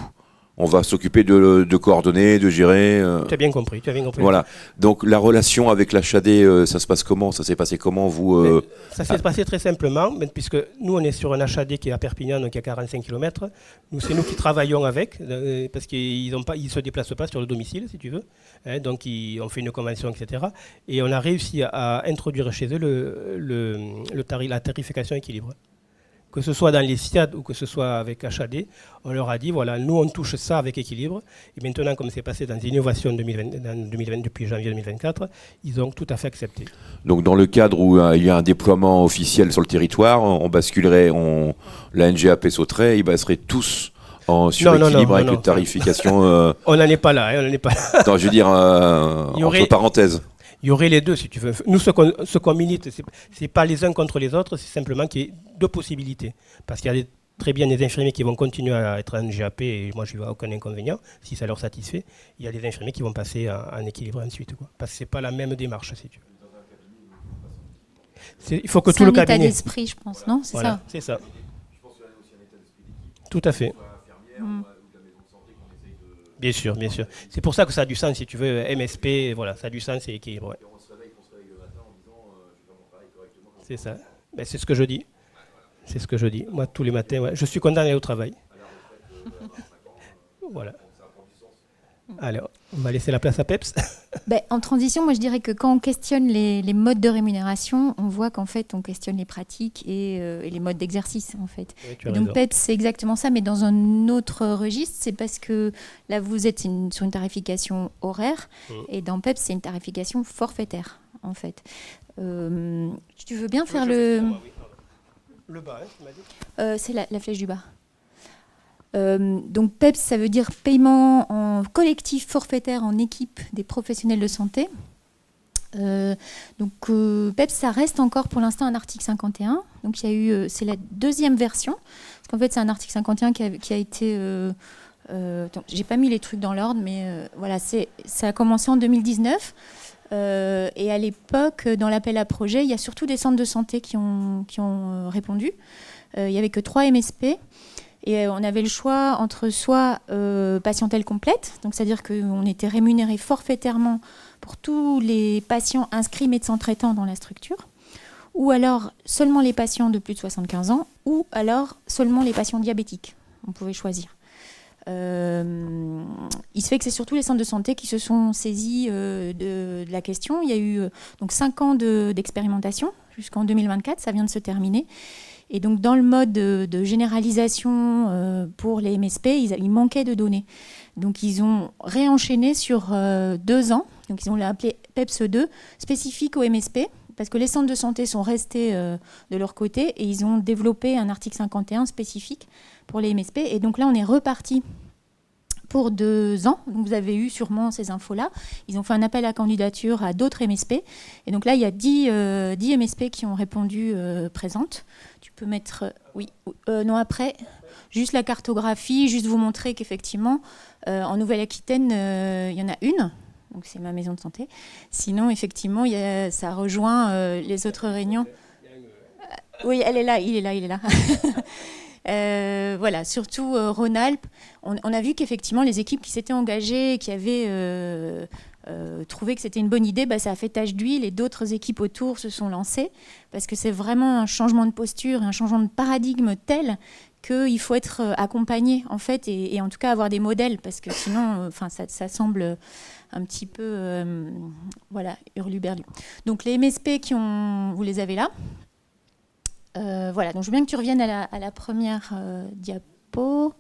On va s'occuper de coordonner, de gérer. Tu as bien compris. Voilà. Donc la relation avec l'HAD, ça se passe comment ? Ça s'est passé comment vous Ça s'est passé très simplement, puisque nous on est sur un HAD qui est à Perpignan, donc à 45 km. C'est nous qui travaillons avec, parce qu'ils ne se déplacent pas sur le domicile, si tu veux. Donc on fait une convention, etc. Et on a réussi à introduire chez eux la tarification équilibre. Que ce soit dans les SIAD ou que ce soit avec HAD, on leur a dit, voilà, nous on touche ça avec équilibre. Et maintenant, comme c'est passé dans Innovation 2020, depuis janvier 2024, ils ont tout à fait accepté. Donc dans le cadre où il y a un déploiement officiel sur le territoire, on basculerait, la NGAP sauterait, ils seraient tous sur équilibre avec une tarification... On n'en est pas là. Non, je veux dire, entre parenthèses. Il y aurait les deux, si tu veux. Nous, ce qu'on milite, ce n'est pas les uns contre les autres, c'est simplement qu'il y ait deux possibilités. Parce qu'il y a très bien des infirmiers qui vont continuer à être en GAP, et moi, je ne vois aucun inconvénient, si ça leur satisfait. Il y a des infirmiers qui vont passer en équilibre ensuite, quoi. Parce que ce n'est pas la même démarche, si tu veux. Il faut que tout le cabinet... C'est un état d'esprit, je pense, non ? C'est voilà, ça. C'est ça. Tout à fait. Bien sûr. C'est pour ça que ça a du sens, si tu veux, MSP, voilà, ça a du sens et équilibre. Ouais. On se réveille le matin en disant je vais faire mon travail correctement. C'est ça. C'est ce que je dis. C'est ce que je dis. Moi, tous les matins, je suis content d'aller au travail. Voilà. Alors, on va laisser la place à Peps. En transition, moi je dirais que quand on questionne les modes de rémunération, on voit qu'en fait on questionne les pratiques et les modes d'exercice en fait. Oui, donc Peps c'est exactement ça, mais dans un autre registre, c'est parce que là vous êtes sur une tarification horaire et dans Peps c'est une tarification forfaitaire en fait. Tu veux bien faire le bas, tu m'as dit. C'est la flèche du bas. Donc PEPS, ça veut dire paiement en collectif forfaitaire en équipe des professionnels de santé. PEPS, ça reste encore pour l'instant un article 51. Donc il y a eu, c'est la deuxième version, parce qu'en fait c'est un article 51 qui a été, j'ai pas mis les trucs dans l'ordre, mais voilà, ça a commencé en 2019. Et à l'époque, dans l'appel à projet, il y a surtout des centres de santé qui ont répondu. Il n'y avait que 3 MSP. Et on avait le choix entre soit patientèle complète, donc c'est-à-dire qu'on était rémunéré forfaitairement pour tous les patients inscrits médecins traitants dans la structure, ou alors seulement les patients de plus de 75 ans, ou alors seulement les patients diabétiques. On pouvait choisir. Il se fait que c'est surtout les centres de santé qui se sont saisis de la question. Il y a eu donc 5 ans d'expérimentation jusqu'en 2024, ça vient de se terminer. Et donc dans le mode de généralisation pour les MSP, il manquait de données. Donc ils ont réenchaîné sur 2 ans, donc ils ont appelé PEPS 2, spécifique aux MSP, parce que les centres de santé sont restés de leur côté et ils ont développé un article 51 spécifique pour les MSP. Et donc là, on est reparti pour 2 ans. Donc vous avez eu sûrement ces infos-là. Ils ont fait un appel à candidature à d'autres MSP. Et donc là, il y a 10 MSP qui ont répondu présentes. Tu peux mettre... oui. Non, après, juste la cartographie, juste vous montrer qu'effectivement, en Nouvelle-Aquitaine, il y en a une. Donc c'est ma maison de santé. Sinon, effectivement, ça rejoint les autres réunions. Oui, elle est là, il est là. Voilà, surtout Rhône-Alpes. On a vu qu'effectivement, les équipes qui s'étaient engagées, qui avaient trouvé que c'était une bonne idée, ça a fait tache d'huile et d'autres équipes autour se sont lancées parce que c'est vraiment un changement de posture, un changement de paradigme tel qu'il faut être accompagné en fait et en tout cas avoir des modèles parce que sinon, ça semble un petit peu, hurluberlu. Donc les MSP vous les avez là. Voilà, donc je veux bien que tu reviennes à la première diapo.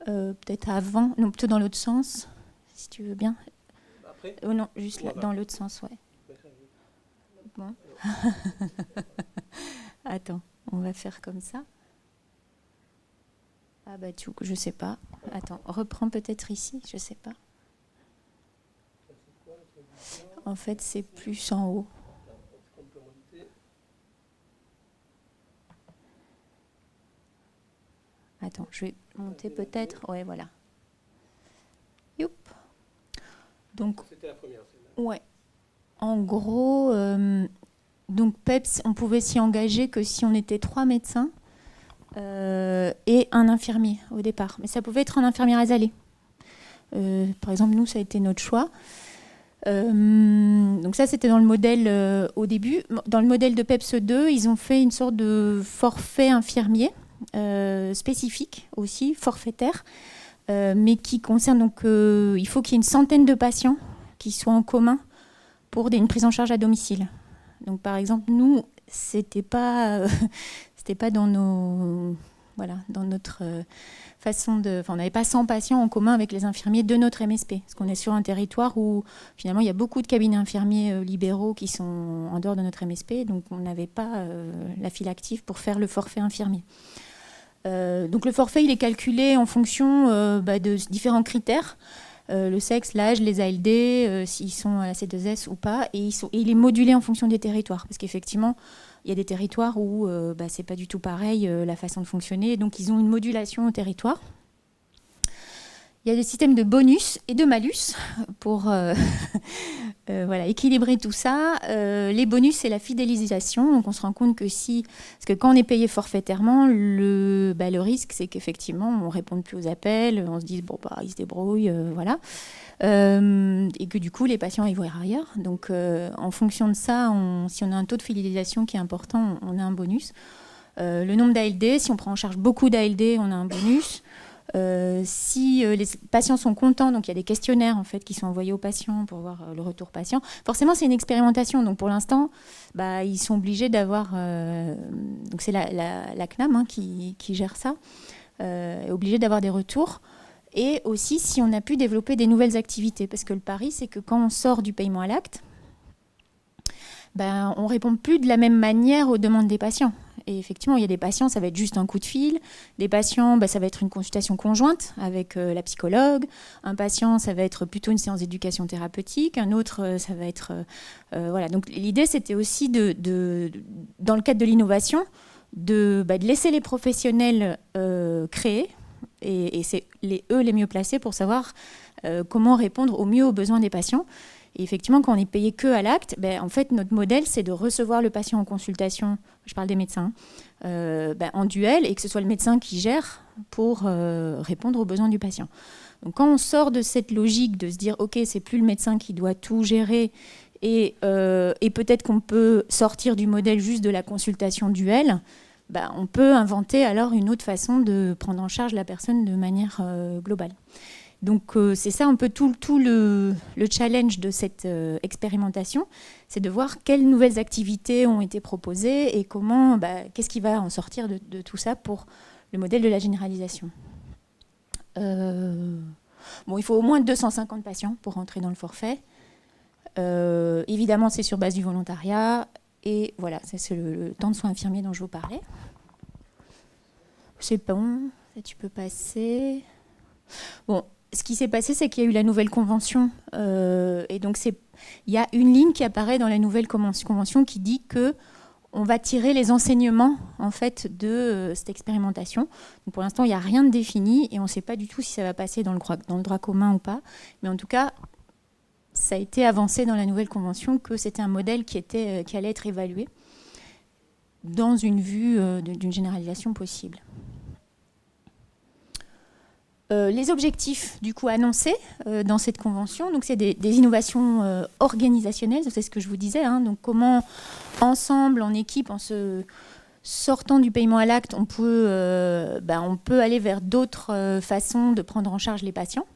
Peut-être avant, non, plutôt dans l'autre sens, si tu veux bien. Après non, juste là, dans l'autre sens, ouais. Bon. Attends, on va faire comme ça. Ah bah je sais pas. Attends, reprends peut-être ici, je sais pas. En fait, c'est plus en haut. Attends, je vais monter peut-être. Ouais, voilà. Youp. Donc, c'était la première. Ouais. En gros, donc PEPS, on pouvait s'y engager que si on était 3 médecins et un infirmier au départ. Mais ça pouvait être un infirmier azalé. Par exemple, nous, ça a été notre choix. Donc ça, c'était dans le modèle au début. Dans le modèle de PEPS 2, ils ont fait une sorte de forfait infirmier spécifique aussi, forfaitaire, mais qui concerne donc il faut qu'il y ait une centaine de patients qui soient en commun pour une prise en charge à domicile. Donc par exemple, nous, c'était pas dans notre façon de... on n'avait pas 100 patients en commun avec les infirmiers de notre MSP, parce qu'on est sur un territoire où finalement il y a beaucoup de cabinets infirmiers libéraux qui sont en dehors de notre MSP, donc on n'avait pas la file active pour faire le forfait infirmier. Donc le forfait, il est calculé en fonction de différents critères, le sexe, l'âge, les ALD, s'ils sont à la C2S ou pas, et il est modulé en fonction des territoires, parce qu'effectivement, il y a des territoires où c'est pas du tout pareil la façon de fonctionner, donc ils ont une modulation au territoire. Il y a des systèmes de bonus et de malus pour équilibrer tout ça. Les bonus, c'est la fidélisation. Donc on se rend compte que parce que quand on est payé forfaitairement, le risque, c'est qu'effectivement, on ne réponde plus aux appels, on se dit, ils se débrouillent, voilà. Et que du coup, les patients, ils vont ailleurs. Donc en fonction de ça, si on a un taux de fidélisation qui est important, on a un bonus. Le nombre d'ALD, si on prend en charge beaucoup d'ALD, on a un bonus. Si les patients sont contents, donc il y a des questionnaires en fait qui sont envoyés aux patients pour voir le retour patient. Forcément, c'est une expérimentation, donc pour l'instant, ils sont obligés d'avoir. Donc c'est la CNAM qui gère ça, est obligé d'avoir des retours. Et aussi, si on a pu développer des nouvelles activités, parce que le pari, c'est que quand on sort du paiement à l'acte, on ne répond plus de la même manière aux demandes des patients. Et effectivement, il y a des patients, ça va être juste un coup de fil. Des patients, ça va être une consultation conjointe avec la psychologue. Un patient, ça va être plutôt une séance d'éducation thérapeutique. Un autre, ça va être... voilà. Donc l'idée, c'était aussi, dans le cadre de l'innovation, de laisser les professionnels créer. Et c'est eux les mieux placés pour savoir comment répondre au mieux aux besoins des patients. Et effectivement, quand on est payé que à l'acte, en fait, notre modèle, c'est de recevoir le patient en consultation, je parle des médecins, en duel, et que ce soit le médecin qui gère pour répondre aux besoins du patient. Donc quand on sort de cette logique de se dire, OK, c'est plus le médecin qui doit tout gérer, et peut-être qu'on peut sortir du modèle juste de la consultation duel, on peut inventer alors une autre façon de prendre en charge la personne de manière globale. Donc c'est ça un peu tout le challenge de cette expérimentation, c'est de voir quelles nouvelles activités ont été proposées et comment, qu'est-ce qui va en sortir de tout ça pour le modèle de la généralisation. Il faut au moins 250 patients pour rentrer dans le forfait. Évidemment, c'est sur base du volontariat. Et voilà, c'est le temps de soins infirmiers dont je vous parlais. C'est bon, ça tu peux passer. Bon, ce qui s'est passé, c'est qu'il y a eu la nouvelle convention. Et donc, il y a une ligne qui apparaît dans la nouvelle convention qui dit qu'on va tirer les enseignements en fait, de cette expérimentation. Donc, pour l'instant, il n'y a rien de défini et on ne sait pas du tout si ça va passer dans le droit commun ou pas. Mais en tout cas, ça a été avancé dans la nouvelle convention que c'était un modèle qui allait être évalué dans une vue d'une généralisation possible. Les objectifs du coup annoncés dans cette convention, donc c'est des innovations organisationnelles, c'est ce que je vous disais. Donc comment ensemble, en équipe, en se sortant du paiement à l'acte, on peut aller vers d'autres façons de prendre en charge les patients.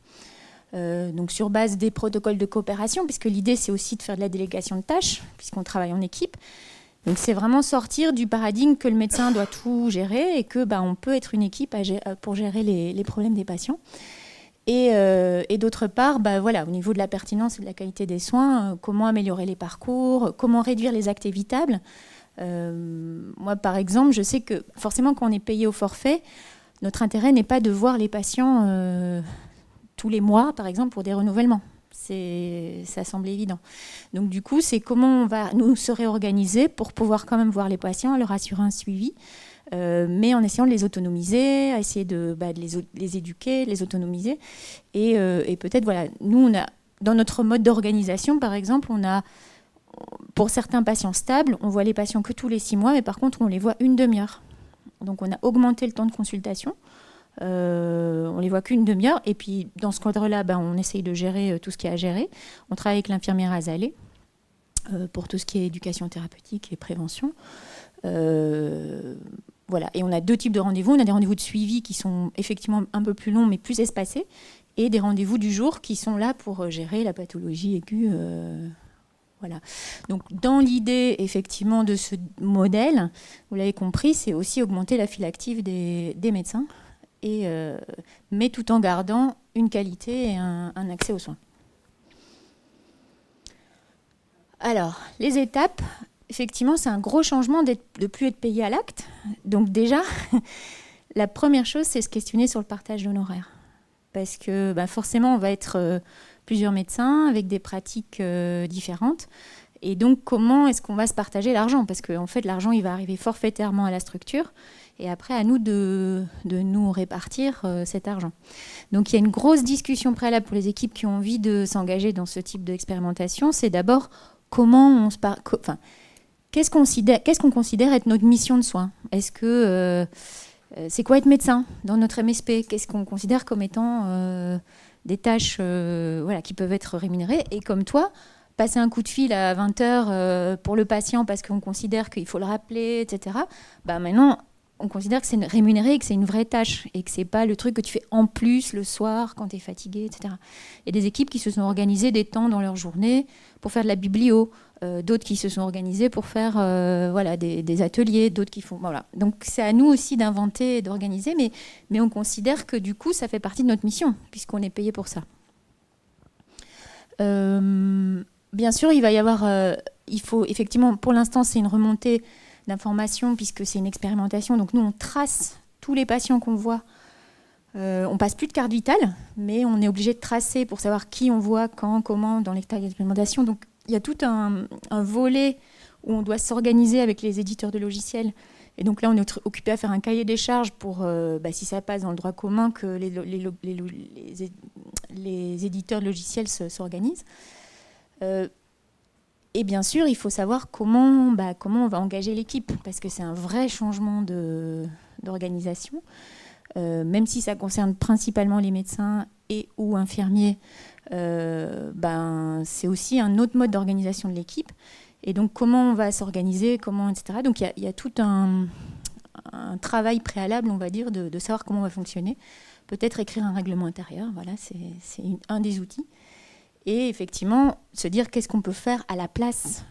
Donc sur base des protocoles de coopération, puisque l'idée c'est aussi de faire de la délégation de tâches, puisqu'on travaille en équipe. Donc c'est vraiment sortir du paradigme que le médecin doit tout gérer et que on peut être une équipe pour gérer les problèmes des patients. Et d'autre part, au niveau de la pertinence et de la qualité des soins, comment améliorer les parcours, comment réduire les actes évitables. Moi par exemple, je sais que forcément quand on est payé au forfait, notre intérêt n'est pas de voir les patients tous les mois, par exemple, pour des renouvellements. Ça semble évident. Donc du coup, c'est comment on va nous se réorganiser pour pouvoir quand même voir les patients, leur assurer un suivi, mais en essayant de les autonomiser, essayer de les éduquer, les autonomiser. Et peut-être, nous, dans notre mode d'organisation, par exemple, pour certains patients stables, on voit les patients que tous les 6 mois, mais par contre, on les voit une demi-heure. Donc on a augmenté le temps de consultation. On les voit qu'une demi-heure et puis dans ce cadre-là, on essaye de gérer tout ce qu'il y a à gérer. On travaille avec l'infirmière Azalée pour tout ce qui est éducation thérapeutique et prévention. Et on a 2 types de rendez-vous. On a des rendez-vous de suivi qui sont effectivement un peu plus longs mais plus espacés et des rendez-vous du jour qui sont là pour gérer la pathologie aiguë. Donc dans l'idée effectivement de ce modèle, vous l'avez compris, c'est aussi augmenter la file active des médecins. Mais tout en gardant une qualité et un accès aux soins. Alors, les étapes, effectivement, c'est un gros changement de ne plus être payé à l'acte. Donc déjà, la première chose, c'est se questionner sur le partage d'honoraires. Parce que forcément, on va être plusieurs médecins avec des pratiques différentes. Et donc, comment est-ce qu'on va se partager l'argent ? Parce qu'en fait, l'argent, il va arriver forfaitairement à la structure. Et après, à nous de nous répartir cet argent. Donc, il y a une grosse discussion préalable pour les équipes qui ont envie de s'engager dans ce type d'expérimentation. C'est d'abord comment qu'est-ce qu'on considère être notre mission de soins ? Est-ce que c'est quoi être médecin dans notre MSP ? Qu'est-ce qu'on considère comme étant des tâches qui peuvent être rémunérées ? Et comme toi, passer un coup de fil à 20h pour le patient parce qu'on considère qu'il faut le rappeler, etc. Maintenant, on considère que c'est rémunéré et que c'est une vraie tâche et que c'est pas le truc que tu fais en plus le soir quand tu es fatigué, etc. Il y a des équipes qui se sont organisées des temps dans leur journée pour faire de la biblio, d'autres qui se sont organisées pour faire des ateliers, d'autres qui font... Donc c'est à nous aussi d'inventer et d'organiser, mais on considère que du coup, ça fait partie de notre mission puisqu'on est payé pour ça. Bien sûr, il va y avoir... il faut effectivement, pour l'instant, c'est une remontée d'informations puisque c'est une expérimentation. Donc nous, on trace tous les patients qu'on voit. On passe plus de carte vitale, mais on est obligé de tracer pour savoir qui on voit, quand, comment, dans l'état d'expérimentation. Donc il y a tout un volet où on doit s'organiser avec les éditeurs de logiciels. Et donc là, on est occupé à faire un cahier des charges pour, si ça passe dans le droit commun, que les éditeurs de logiciels s'organisent. Et bien sûr, il faut savoir comment on va engager l'équipe, parce que c'est un vrai changement d'organisation. Même si ça concerne principalement les médecins et ou infirmiers, c'est aussi un autre mode d'organisation de l'équipe. Et donc, comment on va s'organiser, etc. Donc, il y a tout un un travail préalable, on va dire, de savoir comment on va fonctionner. Peut-être écrire un règlement intérieur, voilà, c'est un des outils. Et effectivement, se dire qu'est-ce qu'on peut faire à la place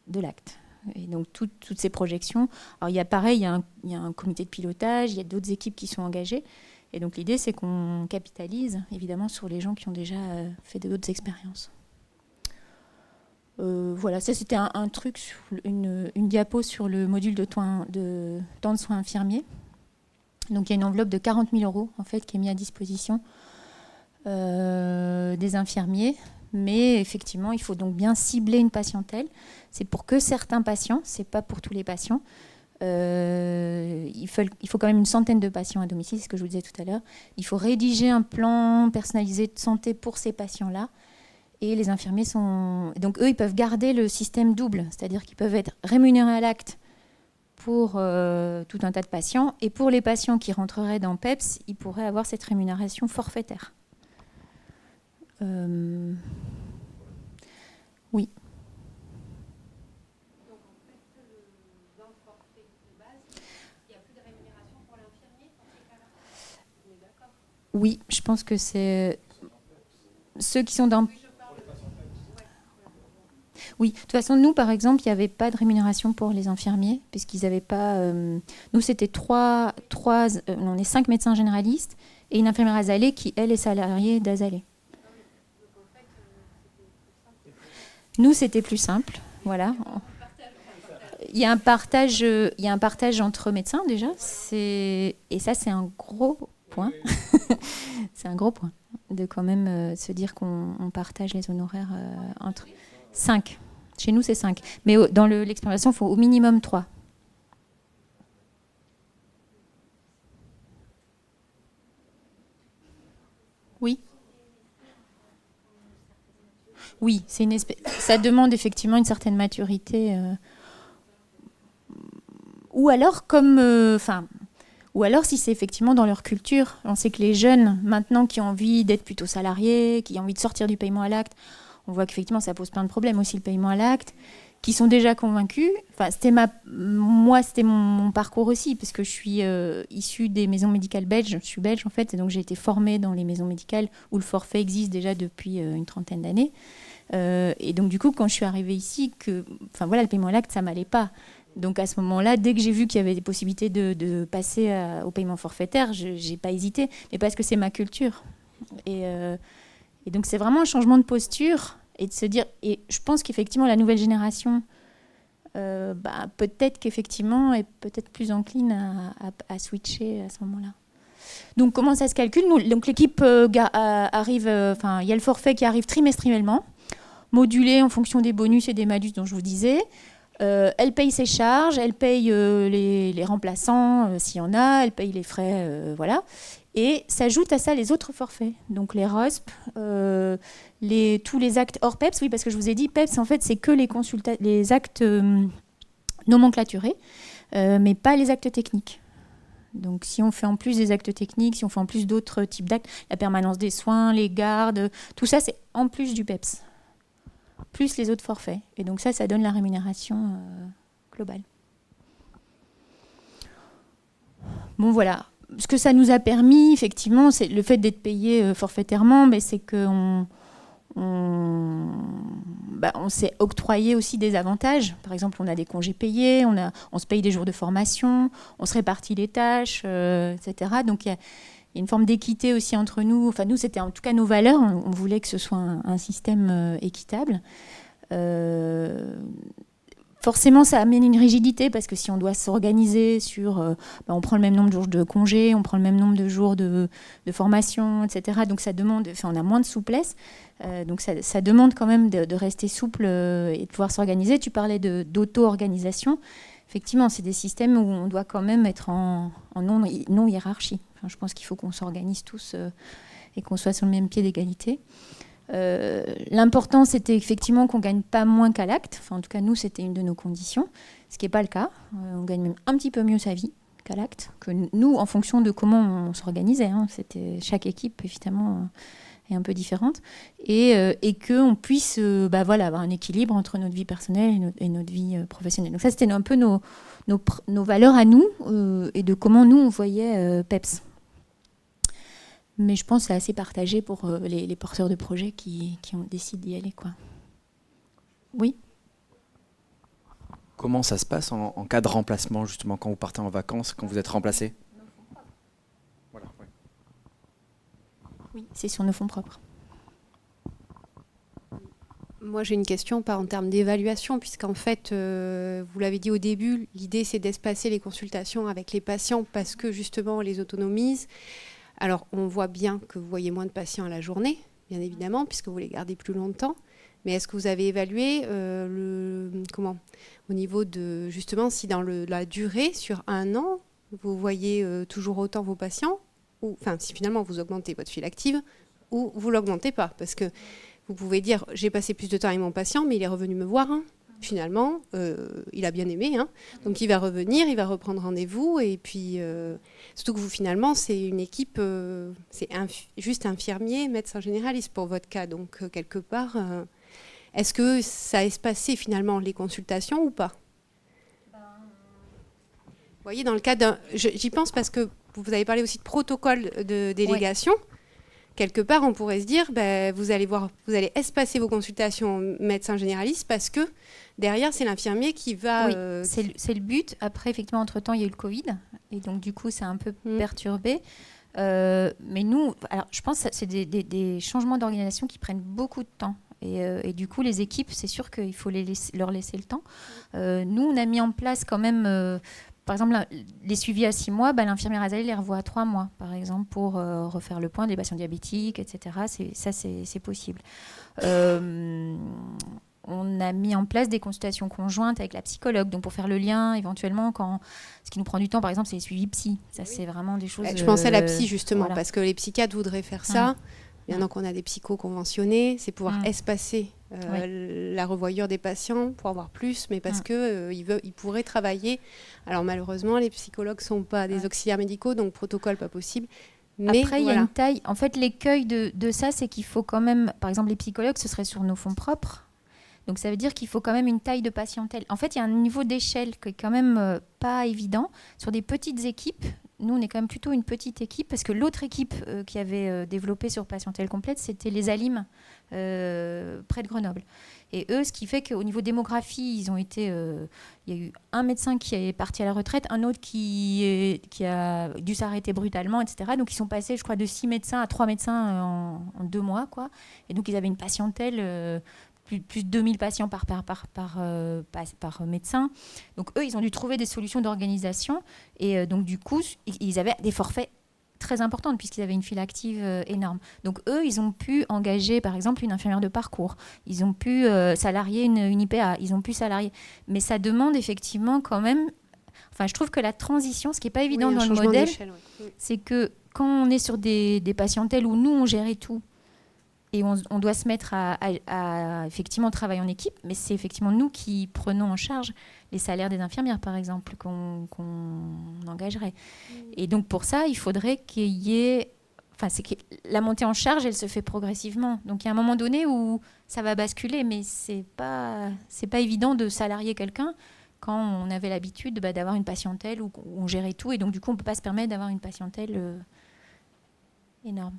de l'acte. Et donc, toutes ces projections. Alors, il y a un comité de pilotage, il y a d'autres équipes qui sont engagées. Et donc, l'idée, c'est qu'on capitalise, évidemment, sur les gens qui ont déjà fait d'autres expériences. Voilà, ça, c'était un truc, une diapo sur le module de temps de soins infirmiers. Donc, il y a une enveloppe de 40 000 € en fait, qui est mise à disposition des infirmiers. Mais effectivement, il faut donc bien cibler une patientèle. C'est pour que certains patients, ce n'est pas pour tous les patients. Il faut quand même une centaine de patients à domicile, c'est ce que je vous disais tout à l'heure. Il faut rédiger un plan personnalisé de santé pour ces patients-là. Et les infirmiers sont... Donc eux, ils peuvent garder le système double, c'est-à-dire qu'ils peuvent être rémunérés à l'acte pour tout un tas de patients. Et pour les patients qui rentreraient dans PEPS, ils pourraient avoir cette rémunération forfaitaire. Oui. Donc en fait, dans le forfait de base, il n'y a plus de rémunération pour l'infirmier dans ces cas-là. On est d'accord ? Oui, je pense que c'est ceux qui sont dans... Oui, de toute façon, nous, par exemple, il n'y avait pas de rémunération pour les infirmiers, puisqu'ils n'avaient pas... Nous, c'était on est 5 médecins généralistes et une infirmière Azalée qui, elle, est salariée d'Azalée. Nous, c'était plus simple, voilà. Il y a un partage entre médecins déjà, et ça, c'est un gros point. C'est un gros point de quand même se dire qu'on partage les honoraires entre 5. Chez nous, c'est 5. Mais dans l'expérimentation, il faut au minimum 3. Oui. Oui, ça demande effectivement une certaine maturité. Ou alors, ou alors si c'est effectivement dans leur culture. On sait que les jeunes, maintenant, qui ont envie d'être plutôt salariés, qui ont envie de sortir du paiement à l'acte, on voit qu'effectivement, ça pose plein de problèmes aussi, le paiement à l'acte, qui sont déjà convaincus. Enfin, c'était mon parcours aussi, parce que je suis issue des maisons médicales belges. Je suis belge, en fait, et donc j'ai été formée dans les maisons médicales où le forfait existe déjà depuis une trentaine d'années. Et donc, du coup, quand je suis arrivée ici, le paiement à l'acte, ça ne m'allait pas. Donc, à ce moment-là, dès que j'ai vu qu'il y avait des possibilités de passer au paiement forfaitaire, je n'ai pas hésité, mais parce que c'est ma culture. Et donc, c'est vraiment un changement de posture et de se dire... Et je pense qu'effectivement, la nouvelle génération, peut-être qu'effectivement, est peut-être plus encline à switcher à ce moment-là. Donc, comment ça se calcule ? Donc, l'équipe arrive... il y a le forfait qui arrive trimestriellement, modulé en fonction des bonus et des malus dont je vous disais. Elle paye ses charges, elle paye les remplaçants s'il y en a, elle paye les frais, voilà. Et s'ajoutent à ça les autres forfaits, donc les ROSP, tous les actes hors PEPS, oui, parce que je vous ai dit, PEPS, en fait, c'est que les actes nomenclaturés, mais pas les actes techniques. Donc, si on fait en plus des actes techniques, si on fait en plus d'autres types d'actes, la permanence des soins, les gardes, tout ça, c'est en plus du PEPS, plus les autres forfaits. Et donc ça donne la rémunération globale. Bon, voilà. Ce que ça nous a permis, effectivement, c'est le fait d'être payé forfaitairement, mais c'est qu'on s'est octroyé aussi des avantages. Par exemple, on a des congés payés, on se paye des jours de formation, on se répartit les tâches, etc. Donc, il y a une forme d'équité aussi entre nous. Enfin, nous, c'était en tout cas nos valeurs. On voulait que ce soit un système équitable. Forcément, ça amène une rigidité parce que si on doit s'organiser sur... on prend le même nombre de jours de congés, on prend le même nombre de jours de formation, etc. Donc, ça demande... on a moins de souplesse. Donc, ça demande quand même de rester souple et de pouvoir s'organiser. Tu parlais d'auto-organisation. Effectivement, c'est des systèmes où on doit quand même être en non-hiérarchie. Enfin, je pense qu'il faut qu'on s'organise tous et qu'on soit sur le même pied d'égalité. L'important, c'était effectivement qu'on ne gagne pas moins qu'à l'acte. Enfin, en tout cas, nous, c'était une de nos conditions, ce qui n'est pas le cas. On gagne même un petit peu mieux sa vie qu'à l'acte, que nous, en fonction de comment on s'organisait. C'était chaque équipe, évidemment, est un peu différente, et qu'on puisse avoir un équilibre entre notre vie personnelle et notre vie professionnelle. Donc ça, c'était un peu nos valeurs à nous, et de comment nous, on voyait PEPS. Mais je pense que c'est assez partagé pour les porteurs de projets qui ont décidé d'y aller, quoi. Oui. Comment ça se passe en cas de remplacement, justement, quand vous partez en vacances, quand vous êtes remplacé? Oui, c'est sur nos fonds propres. Moi, j'ai une question, pas en termes d'évaluation, puisqu'en fait, vous l'avez dit au début, l'idée, c'est d'espacer les consultations avec les patients parce que, justement, on les autonomise. Alors, on voit bien que vous voyez moins de patients à la journée, bien évidemment, puisque vous les gardez plus longtemps. Mais est-ce que vous avez évalué au niveau de, justement, si dans la durée, sur 1 an, vous voyez toujours autant vos patients, ou enfin, si finalement vous augmentez votre file active, ou vous ne l'augmentez pas? Parce que vous pouvez dire, j'ai passé plus de temps avec mon patient, mais il est revenu me voir. Finalement, il a bien aimé. Donc, il va revenir, il va reprendre rendez-vous. Et puis, surtout que vous, finalement, c'est une équipe, c'est juste infirmier, médecin généraliste pour votre cas. Donc, quelque part, est-ce que ça a espacé finalement les consultations ou pas? Vous voyez, dans le cas d'un... J'y pense parce que vous avez parlé aussi de protocole de délégation. Ouais. Quelque part, on pourrait se dire, vous allez espacer vos consultations médecin généraliste parce que derrière, c'est l'infirmier qui va... Oui, c'est le but. Après, effectivement, entre-temps, il y a eu le Covid. Et donc, du coup, ça a un peu perturbé. Mais nous, alors, je pense que c'est des changements d'organisation qui prennent beaucoup de temps. Et du coup, les équipes, c'est sûr qu'il faut leur laisser le temps. Nous, on a mis en place quand même... par exemple, les suivis à 6 mois, l'infirmière Azali les revoit à 3 mois, par exemple, pour refaire le point des patients diabétiques, etc. C'est possible. On a mis en place des consultations conjointes avec la psychologue, donc pour faire le lien éventuellement ce qui nous prend du temps, par exemple, c'est les suivis psy. Ça, c'est vraiment des choses... Je pensais à la psy, justement, parce que les psychiatres voudraient faire ça. Maintenant qu'on a des psychos conventionnés, c'est pouvoir espacer la revoyure des patients pour avoir plus, mais parce qu'ils pourraient travailler. Alors malheureusement, les psychologues ne sont pas des auxiliaires médicaux, donc protocole pas possible. Mais après, il y a une taille. En fait, l'écueil de ça, c'est qu'il faut quand même... Par exemple, les psychologues, ce serait sur nos fonds propres. Donc ça veut dire qu'il faut quand même une taille de patientèle. En fait, il y a un niveau d'échelle qui est quand même pas évident. Sur des petites équipes, nous, on est quand même plutôt une petite équipe, parce que l'autre équipe qui avait développé sur patientèle complète, c'était les ALIM, près de Grenoble. Et eux, ce qui fait qu'au niveau démographie, ils ont été... il y a eu un médecin qui est parti à la retraite, un autre qui a dû s'arrêter brutalement, etc. Donc, ils sont passés, je crois, de 6 médecins à 3 médecins en 2 mois, quoi. Et donc, ils avaient une patientèle... plus de 2000 patients par médecin. Donc, eux, ils ont dû trouver des solutions d'organisation. Et donc, du coup, ils avaient des forfaits très importants puisqu'ils avaient une file active énorme. Donc, eux, ils ont pu engager, par exemple, une infirmière de parcours. Ils ont pu salarier une IPA. Ils ont pu salarier. Mais ça demande effectivement quand même... Enfin, je trouve que la transition, ce qui n'est pas évident dans le modèle, c'est que quand on est sur des patientèles où nous, on gérait tout, et on doit se mettre à effectivement travailler en équipe, mais c'est effectivement nous qui prenons en charge les salaires des infirmières, par exemple, qu'on engagerait. Et donc, pour ça, il faudrait qu'il y ait... Enfin, c'est que la montée en charge, elle se fait progressivement. Donc, il y a un moment donné où ça va basculer, mais c'est pas évident de salarier quelqu'un quand on avait l'habitude d'avoir une patientèle où on gérait tout. Et donc, du coup, on ne peut pas se permettre d'avoir une patientèle énorme.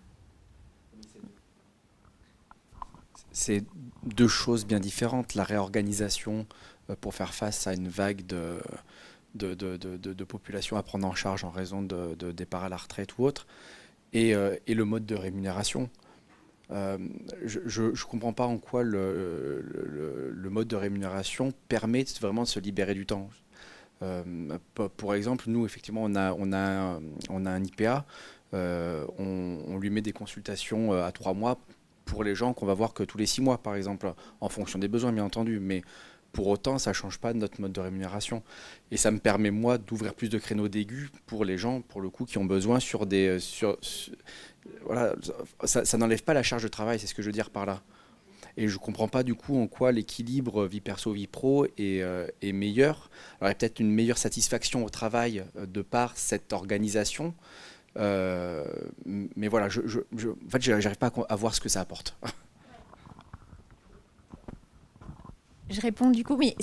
C'est 2 choses bien différentes. La réorganisation pour faire face à une vague de population à prendre en charge en raison de départ à la retraite ou autre, et le mode de rémunération. Je ne comprends pas en quoi le mode de rémunération permet vraiment de se libérer du temps. Pour exemple, nous, effectivement, on a un IPA, on lui met des consultations à 3 mois pour les gens qu'on va voir que tous les 6 mois, par exemple, en fonction des besoins, bien entendu. Mais pour autant, ça ne change pas notre mode de rémunération. Et ça me permet, moi, d'ouvrir plus de créneaux d'aigus pour les gens, pour le coup, qui ont besoin voilà, ça n'enlève pas la charge de travail, c'est ce que je veux dire par là. Et je ne comprends pas, du coup, en quoi l'équilibre vie perso-vie pro est meilleur. Alors, il y a peut-être une meilleure satisfaction au travail de par cette organisation, Mais voilà, en fait, j'arrive pas à voir ce que ça apporte. Je réponds du coup, oui.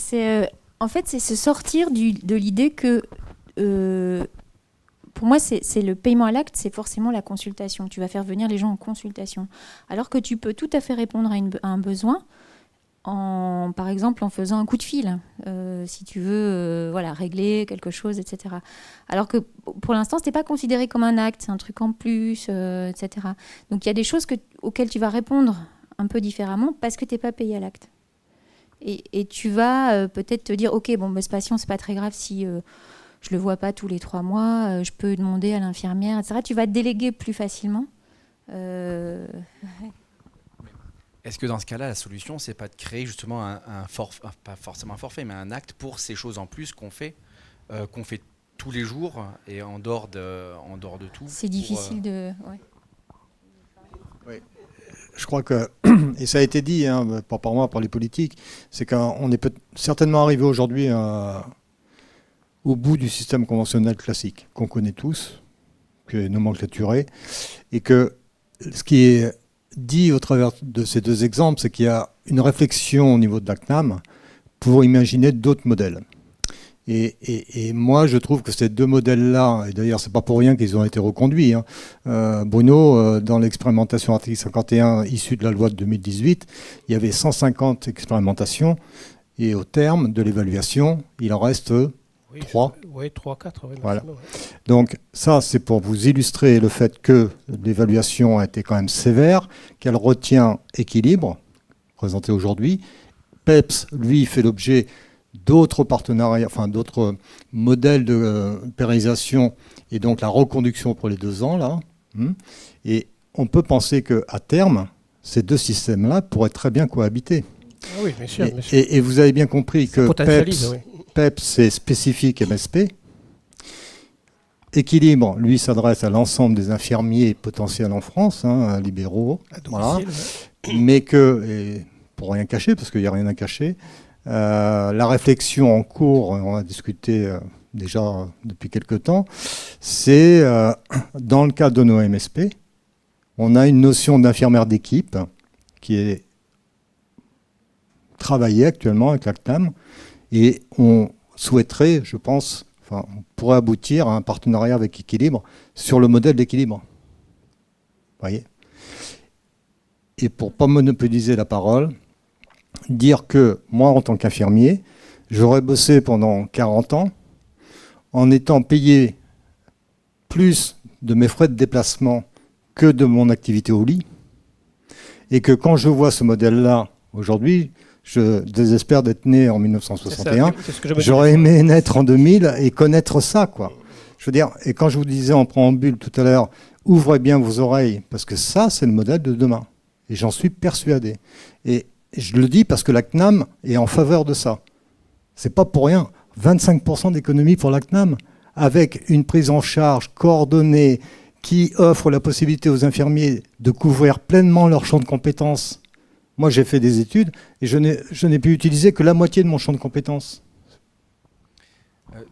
En fait, c'est se sortir de l'idée que, pour moi, c'est le paiement à l'acte, c'est forcément la consultation. Tu vas faire venir les gens en consultation. Alors que tu peux tout à fait répondre à un besoin, par exemple, en faisant un coup de fil, si tu veux régler quelque chose, etc. Alors que pour l'instant, ce n'est pas considéré comme un acte, c'est un truc en plus, etc. Donc il y a des choses auxquelles tu vas répondre un peu différemment parce que tu n'es pas payé à l'acte. Et tu vas peut-être te dire, ok, bon, ce patient, c'est pas très grave si je le vois pas tous les 3 mois, je peux demander à l'infirmière, etc. Tu vas te déléguer plus facilement. Est-ce que dans ce cas-là, la solution, c'est pas de créer justement un forfait, pas forcément un forfait, mais un acte pour ces choses en plus qu'on fait tous les jours et en dehors de tout? C'est difficile de... Ouais. Oui. Je crois que, et ça a été dit, pas par moi, par les politiques, c'est qu'on est certainement arrivé aujourd'hui au bout du système conventionnel classique, qu'on connaît tous, qui est nomenclaturé, et que ce qui est dit au travers de ces 2 exemples, c'est qu'il y a une réflexion au niveau de la CNAM pour imaginer d'autres modèles. Et moi, je trouve que ces 2 modèles-là, et d'ailleurs, c'est pas pour rien qu'ils ont été reconduits. Bruno, dans l'expérimentation article 51 issue de la loi de 2018, il y avait 150 expérimentations, et au terme de l'évaluation, il en reste 3. Oui, 3, 4. Oui, voilà. Donc ça, c'est pour vous illustrer le fait que l'évaluation a été quand même sévère, qu'elle retient équilibre, présenté aujourd'hui. PEPS, lui, fait l'objet d'autres partenariats, enfin d'autres modèles de pérennisation et donc la reconduction pour les 2 ans là. Et on peut penser qu'à terme, ces 2 systèmes-là pourraient très bien cohabiter. Ah oui, bien sûr, bien sûr. Et vous avez bien compris que PEPS, c'est spécifique MSP. Équilibre, lui, s'adresse à l'ensemble des infirmiers potentiels en France, libéraux, voilà. Mais que, et pour rien cacher, parce qu'il n'y a rien à cacher, la réflexion en cours, on a discuté déjà depuis quelque temps, c'est dans le cadre de nos MSP, on a une notion d'infirmière d'équipe qui est travaillée actuellement avec la CNAM et on souhaiterait, je pense, on pourrait aboutir à un partenariat avec Équilibre sur le modèle d'Équilibre. Voyez. Et pour ne pas monopoliser la parole, dire que moi, en tant qu'infirmier, j'aurais bossé pendant 40 ans en étant payé plus de mes frais de déplacement que de mon activité au lit, et que quand je vois ce modèle-là aujourd'hui, je désespère d'être né en 1961. J'aurais aimé naître en 2000 et connaître ça, quoi. Je veux dire, et quand je vous disais en préambule tout à l'heure, ouvrez bien vos oreilles, parce que ça, c'est le modèle de demain. Et j'en suis persuadé. Et je le dis parce que la CNAM est en faveur de ça. C'est pas pour rien. 25% d'économie pour la CNAM, avec une prise en charge coordonnée qui offre la possibilité aux infirmiers de couvrir pleinement leur champ de compétences. Moi, j'ai fait des études et je n'ai pu utiliser que la moitié de mon champ de compétences.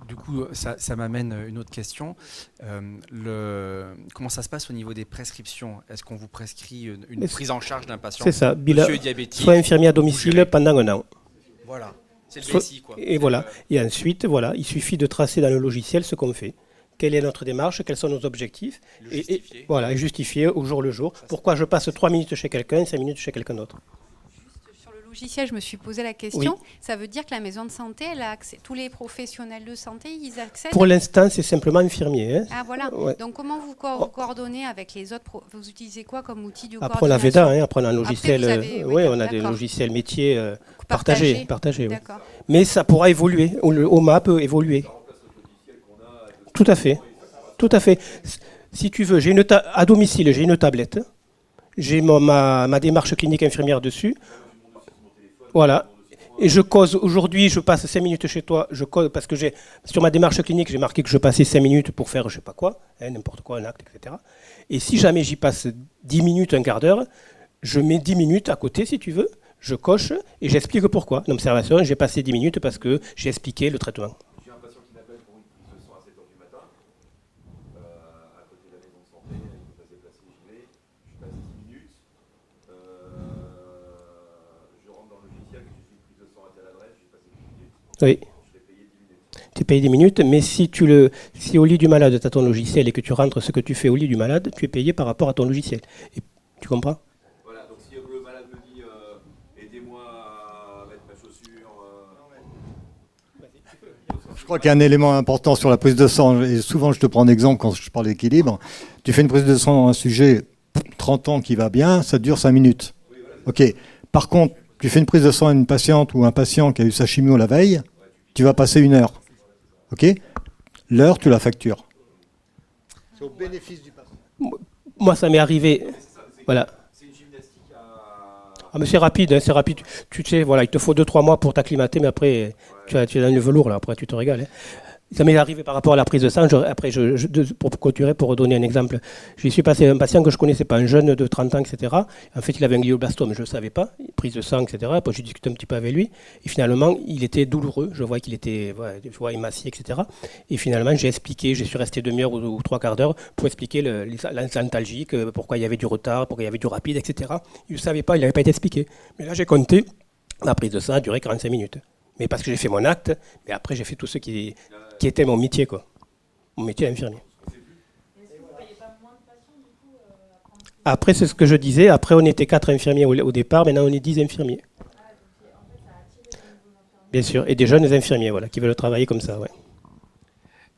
Du coup, ça m'amène une autre question. Comment ça se passe au niveau des prescriptions? Est-ce qu'on vous prescrit une prise en charge d'un patient? C'est ça, Monsieur est diabétique, soit infirmier à domicile pendant 1 an. Voilà, c'est le récit, quoi. Et voilà. Et ensuite, voilà, il suffit de tracer dans le logiciel ce qu'on fait. Quelle est notre démarche, quels sont nos objectifs, et voilà, et justifier au jour le jour. Pourquoi je passe 3 minutes chez quelqu'un et 5 minutes chez quelqu'un d'autre. Sur le logiciel, je me suis posé la question. Oui. Ça veut dire que la maison de santé, elle a accès. Tous les professionnels de santé, ils accèdent. Pour l'instant, c'est simplement infirmier. Ah voilà. Ouais. Donc comment vous coordonnez avec les autres vous utilisez quoi comme outil de Après, on a VEDA, après on a un logiciel. Oui, on a des logiciels métiers partagés. D'accord. Mais ça pourra évoluer. OMA peut évoluer. Tout à fait. Tout à fait. Si tu veux, à domicile, j'ai une tablette. J'ai ma démarche clinique infirmière dessus. Voilà. Et je cause, aujourd'hui, je passe 5 minutes chez toi, je cause, parce que sur ma démarche clinique, j'ai marqué que je passais 5 minutes pour faire je sais pas quoi, n'importe quoi, un acte, etc. Et si jamais j'y passe 10 minutes, un quart d'heure, je mets 10 minutes à côté, si tu veux, je coche et j'explique pourquoi. Une observation, j'ai passé 10 minutes parce que j'ai expliqué le traitement. J'ai un patient qui m'appelle pour une prise de sang à 7h du matin, à côté de la maison Oui. Tu es payé 10 minutes, mais si au lit du malade, tu as ton logiciel et que tu rentres ce que tu fais au lit du malade, tu es payé par rapport à ton logiciel. Et, tu comprends? Voilà, donc si le malade me dit aidez-moi à mettre ma chaussure. Je crois qu'il y a un élément important sur la prise de sang, et souvent je te prends un exemple quand je parle d'équilibre. Tu fais une prise de sang à un sujet 30 ans qui va bien, ça dure 5 minutes. Ok. Par contre, tu fais une prise de sang à une patiente ou un patient qui a eu sa chimio la veille, tu vas passer 1 heure. Ok? L'heure, tu la factures. C'est au bénéfice du patient. Moi, ça m'est arrivé. Voilà. C'est une gymnastique à. Ah, mais c'est rapide, hein, c'est rapide. Tu sais, voilà, il te faut 2-3 mois pour t'acclimater, mais après, tu es dans le velours, là, après, tu te régales. Hein. Ça m'est arrivé par rapport à la prise de sang. Pour clôturer, pour redonner un exemple, j'y suis passé un patient que je connaissais pas, un jeune de 30 ans, etc. En fait, il avait un glioblastome, je ne le savais pas, prise de sang, etc. Après, j'ai discuté un petit peu avec lui, et finalement, il était douloureux. Je vois qu'il était émacié, etc. Et finalement, j'ai expliqué, je suis resté 1/2 heure ou 3/4 d'heure pour expliquer l'antalgique, pourquoi il y avait du retard, pourquoi il y avait du rapide, etc. Il ne savait pas, il n'avait pas été expliqué. Mais là, j'ai compté, la prise de sang a duré 45 minutes. Mais parce que j'ai fait mon acte, mais après, j'ai fait tout ce qui était mon métier, quoi. Mon métier infirmier. Après, c'est ce que je disais. Après, on était 4 infirmiers au départ. Maintenant, on est 10 infirmiers. Bien sûr. Et des jeunes infirmiers, voilà, qui veulent travailler comme ça, ouais.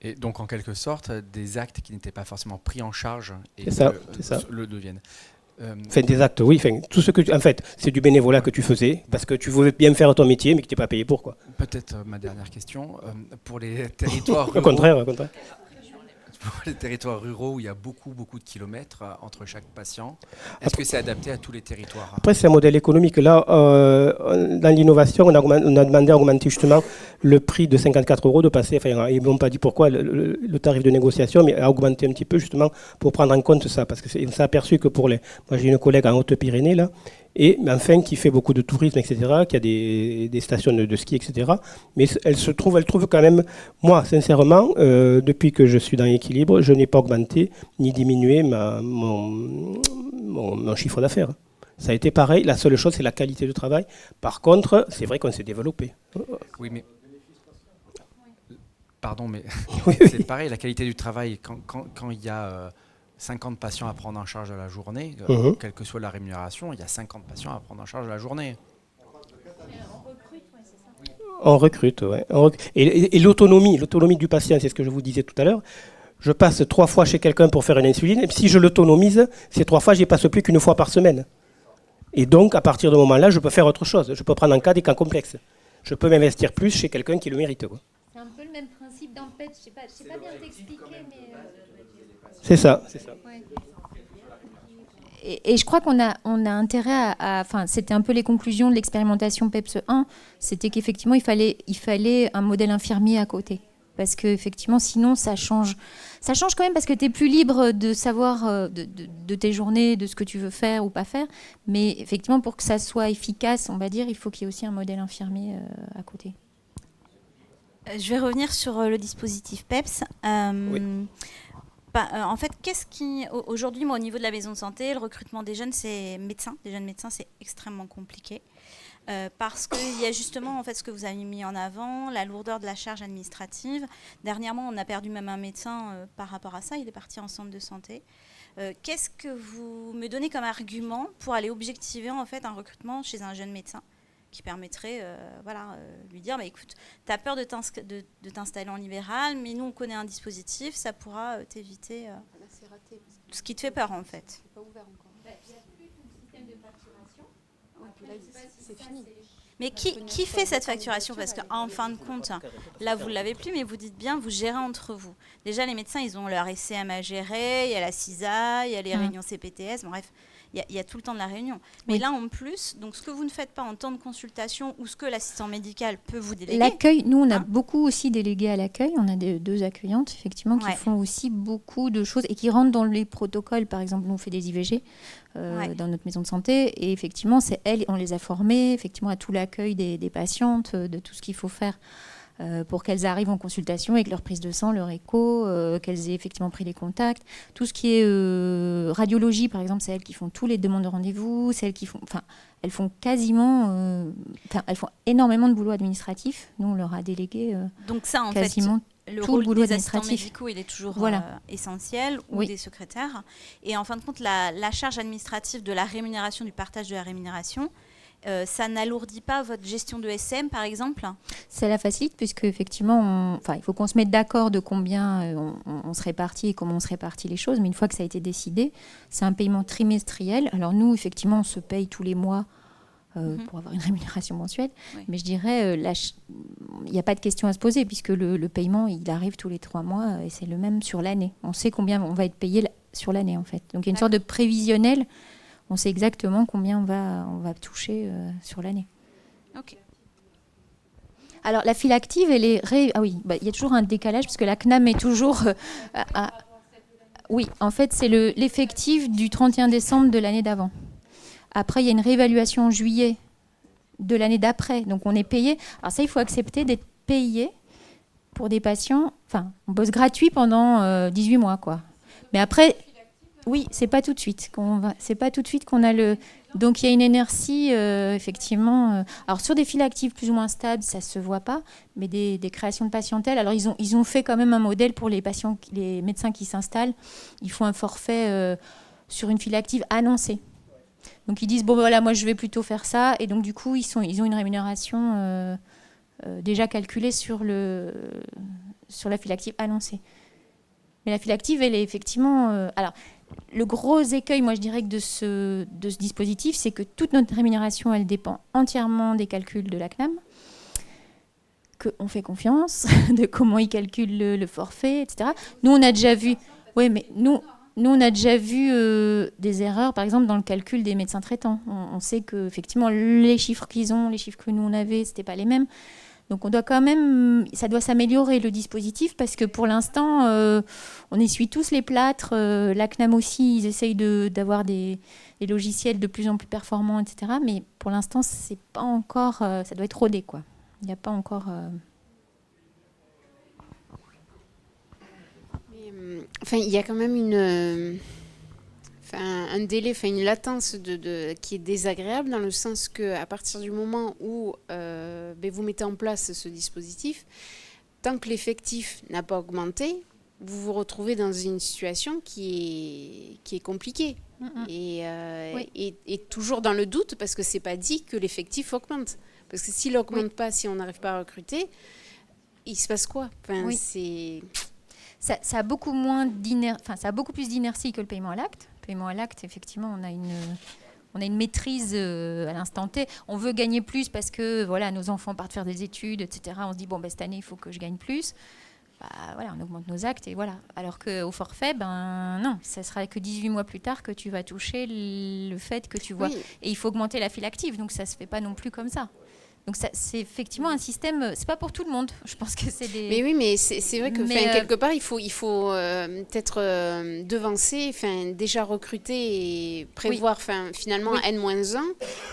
Et donc, en quelque sorte, des actes qui n'étaient pas forcément pris en charge et le deviennent. Enfin, des actes, oui. Enfin, tout ce que en fait, c'est du bénévolat que tu faisais parce que tu voulais bien faire ton métier, mais que tu n'es pas payé pour, quoi. Peut-être ma dernière question. Pour les territoires ruraux... Au contraire. Pour les territoires ruraux où il y a beaucoup de kilomètres entre chaque patient, est-ce que c'est adapté à tous les territoires? Après, c'est un modèle économique. Là, dans l'innovation, on a demandé à augmenter justement le prix de 54 € de passer, enfin, ils n'ont pas dit pourquoi, le tarif de négociation, mais à augmenter un petit peu justement pour prendre en compte ça. Parce qu'on s'est aperçu que moi, j'ai une collègue en Haute-Pyrénées, là, et enfin qui fait beaucoup de tourisme, etc., qui a des stations de ski, etc. Mais elle trouve quand même, moi, sincèrement, depuis que je suis dans l'équilibre, je n'ai pas augmenté ni diminué mon chiffre d'affaires. Ça a été pareil. La seule chose, c'est la qualité de travail. Par contre, c'est vrai qu'on s'est développé. Oui, mais... Pardon, mais oui. C'est pareil, la qualité du travail, quand il y a... 50 patients à prendre en charge de la journée, quelle que soit la rémunération, il y a 50 patients à prendre en charge de la journée. On recrute, ouais. Et l'autonomie du patient, c'est ce que je vous disais tout à l'heure. Je passe 3 fois chez quelqu'un pour faire une insuline. Si je l'autonomise, ces 3 fois, je n'y passe plus qu'une fois par semaine. Et donc, à partir de ce moment-là, je peux faire autre chose. Je peux prendre en cas des cas complexes. Je peux m'investir plus chez quelqu'un qui le mérite, quoi. C'est un peu le même principe dans le PET. Je sais pas bien t'expliquer, mais... C'est ça. Ouais. Et je crois qu'on a intérêt enfin, c'était un peu les conclusions de l'expérimentation PEPS 1, c'était qu'effectivement, il fallait un modèle infirmier à côté. Parce qu'effectivement, sinon, ça change quand même, parce que tu es plus libre de savoir de tes journées, de ce que tu veux faire ou pas faire. Mais effectivement, pour que ça soit efficace, on va dire, il faut qu'il y ait aussi un modèle infirmier à côté. Je vais revenir sur le dispositif PEPS. Oui. En fait, aujourd'hui, moi, au niveau de la maison de santé, le recrutement des jeunes médecins, c'est extrêmement compliqué. Parce qu'il y a justement en fait, ce que vous avez mis en avant, la lourdeur de la charge administrative. Dernièrement, on a perdu même un médecin par rapport à ça. Il est parti en centre de santé. Qu'est-ce que vous me donnez comme argument pour aller objectiver en fait, un recrutement chez un jeune médecin qui permettrait lui dire écoute, tu as peur de t'installer en libéral, mais nous on connaît un dispositif, ça pourra t'éviter tout ce qui te fait peur en fait. C'est pas ouvert encore. Il n'y a plus tout le système de facturation. C'est fini. Mais qui fait cette facturation? Parce qu'en fin de compte, là vous ne l'avez plus, mais vous dites bien, vous gérez entre vous. Déjà les médecins, ils ont leur SCM à gérer, il y a la CISA, il y a les réunions CPTS, bref. Il y a tout le temps de la réunion. Mais là, en plus, donc ce que vous ne faites pas en temps de consultation ou ce que l'assistant médical peut vous déléguer. L'accueil, nous, on a beaucoup aussi délégué à l'accueil. On a 2 accueillantes, effectivement, qui font aussi beaucoup de choses et qui rentrent dans les protocoles. Par exemple, nous, on fait des IVG dans notre maison de santé. Et effectivement, c'est elles, on les a formées, effectivement, à tout l'accueil des patientes, de tout ce qu'il faut faire pour qu'elles arrivent en consultation avec leur prise de sang, leur écho, qu'elles aient effectivement pris les contacts. Tout ce qui est radiologie, par exemple, c'est elles qui font tous les demandes de rendez-vous, c'est elles qui font... Enfin, elles font quasiment... elles font énormément de boulot administratif. Nous, on leur a délégué donc ça, en quasiment fait, le tout rôle le boulot des assistants administratif. médicaux, il est toujours Voilà. essentiel, ou Oui. des secrétaires. Et en fin de compte, la charge administrative de la rémunération, du partage de la rémunération, ça n'alourdit pas votre gestion de SM, par exemple? Ça la facilite puisque effectivement, il faut qu'on se mette d'accord de combien on se répartit et comment on se répartit les choses. Mais une fois que ça a été décidé, c'est un paiement trimestriel. Alors nous, effectivement, on se paye tous les mois pour avoir une rémunération mensuelle. Oui. Mais je dirais, il n'y a pas de question à se poser puisque le paiement, il arrive tous les 3 mois et c'est le même sur l'année. On sait combien on va être payé sur l'année, en fait. Donc il y a une sorte de prévisionnel. On sait exactement combien on va toucher sur l'année. Ok. Alors, la file active, elle est... Ah oui, il y a toujours un décalage, parce que la CNAM est toujours... Oui, en fait, c'est l'effectif du 31 décembre de l'année d'avant. Après, il y a une réévaluation en juillet de l'année d'après. Donc, on est payé... Alors ça, il faut accepter d'être payé pour des patients... Enfin, on bosse gratuit pendant 18 mois, quoi. Mais après... Oui, c'est pas tout de suite c'est pas tout de suite qu'on a le. Donc il y a une inertie effectivement. Alors sur des files actives plus ou moins stables, ça se voit pas, mais des créations de patientèle. Alors ils ont fait quand même un modèle pour les patients, les médecins qui s'installent. Ils font un forfait sur une file active annoncée. Donc ils disent bon voilà, moi je vais plutôt faire ça, et donc du coup ils ont une rémunération déjà calculée sur la file active annoncée. Mais la file active, elle est effectivement... alors, le gros écueil, moi, je dirais, de ce dispositif, c'est que toute notre rémunération, elle dépend entièrement des calculs de la CNAM, qu'on fait confiance, de comment ils calculent le forfait, etc. Nous, on a déjà vu... Oui, mais nous, on a déjà vu des erreurs, par exemple, dans le calcul des médecins traitants. On sait qu'effectivement, les chiffres qu'ils ont, les chiffres que nous, on avait, ce n'étaient pas les mêmes. Donc on doit quand même, ça doit s'améliorer le dispositif parce que pour l'instant, on essuie tous les plâtres. La CNAM aussi, ils essayent d'avoir des logiciels de plus en plus performants, etc. Mais pour l'instant, c'est pas encore, ça doit être rodé, quoi. Il n'y a pas encore. Enfin, il y a quand même un délai, une latence qui est désagréable dans le sens qu'à partir du moment où vous mettez en place ce dispositif, tant que l'effectif n'a pas augmenté, vous vous retrouvez dans une situation qui est compliquée. Oui. Et toujours dans le doute, parce que ce n'est pas dit que l'effectif augmente. Parce que s'il n'augmente pas, si on n'arrive pas à recruter, il se passe quoi? Ça a beaucoup plus d'inertie que le paiement à l'acte. Le paiement à l'acte, effectivement, on a une maîtrise à l'instant T. On veut gagner plus parce que voilà, nos enfants partent faire des études, etc. On se dit, cette année, il faut que je gagne plus. Voilà, on augmente nos actes et voilà. Alors qu'au forfait, non, ça sera que 18 mois plus tard que tu vas toucher le fait que tu vois. Oui. Et il faut augmenter la file active, donc ça ne se fait pas non plus comme ça. Donc c'est effectivement un système, c'est pas pour tout le monde. Je pense que c'est des. Mais oui, mais c'est vrai que quelque part il faut peut-être devancer, déjà recruter et prévoir, finalement N-1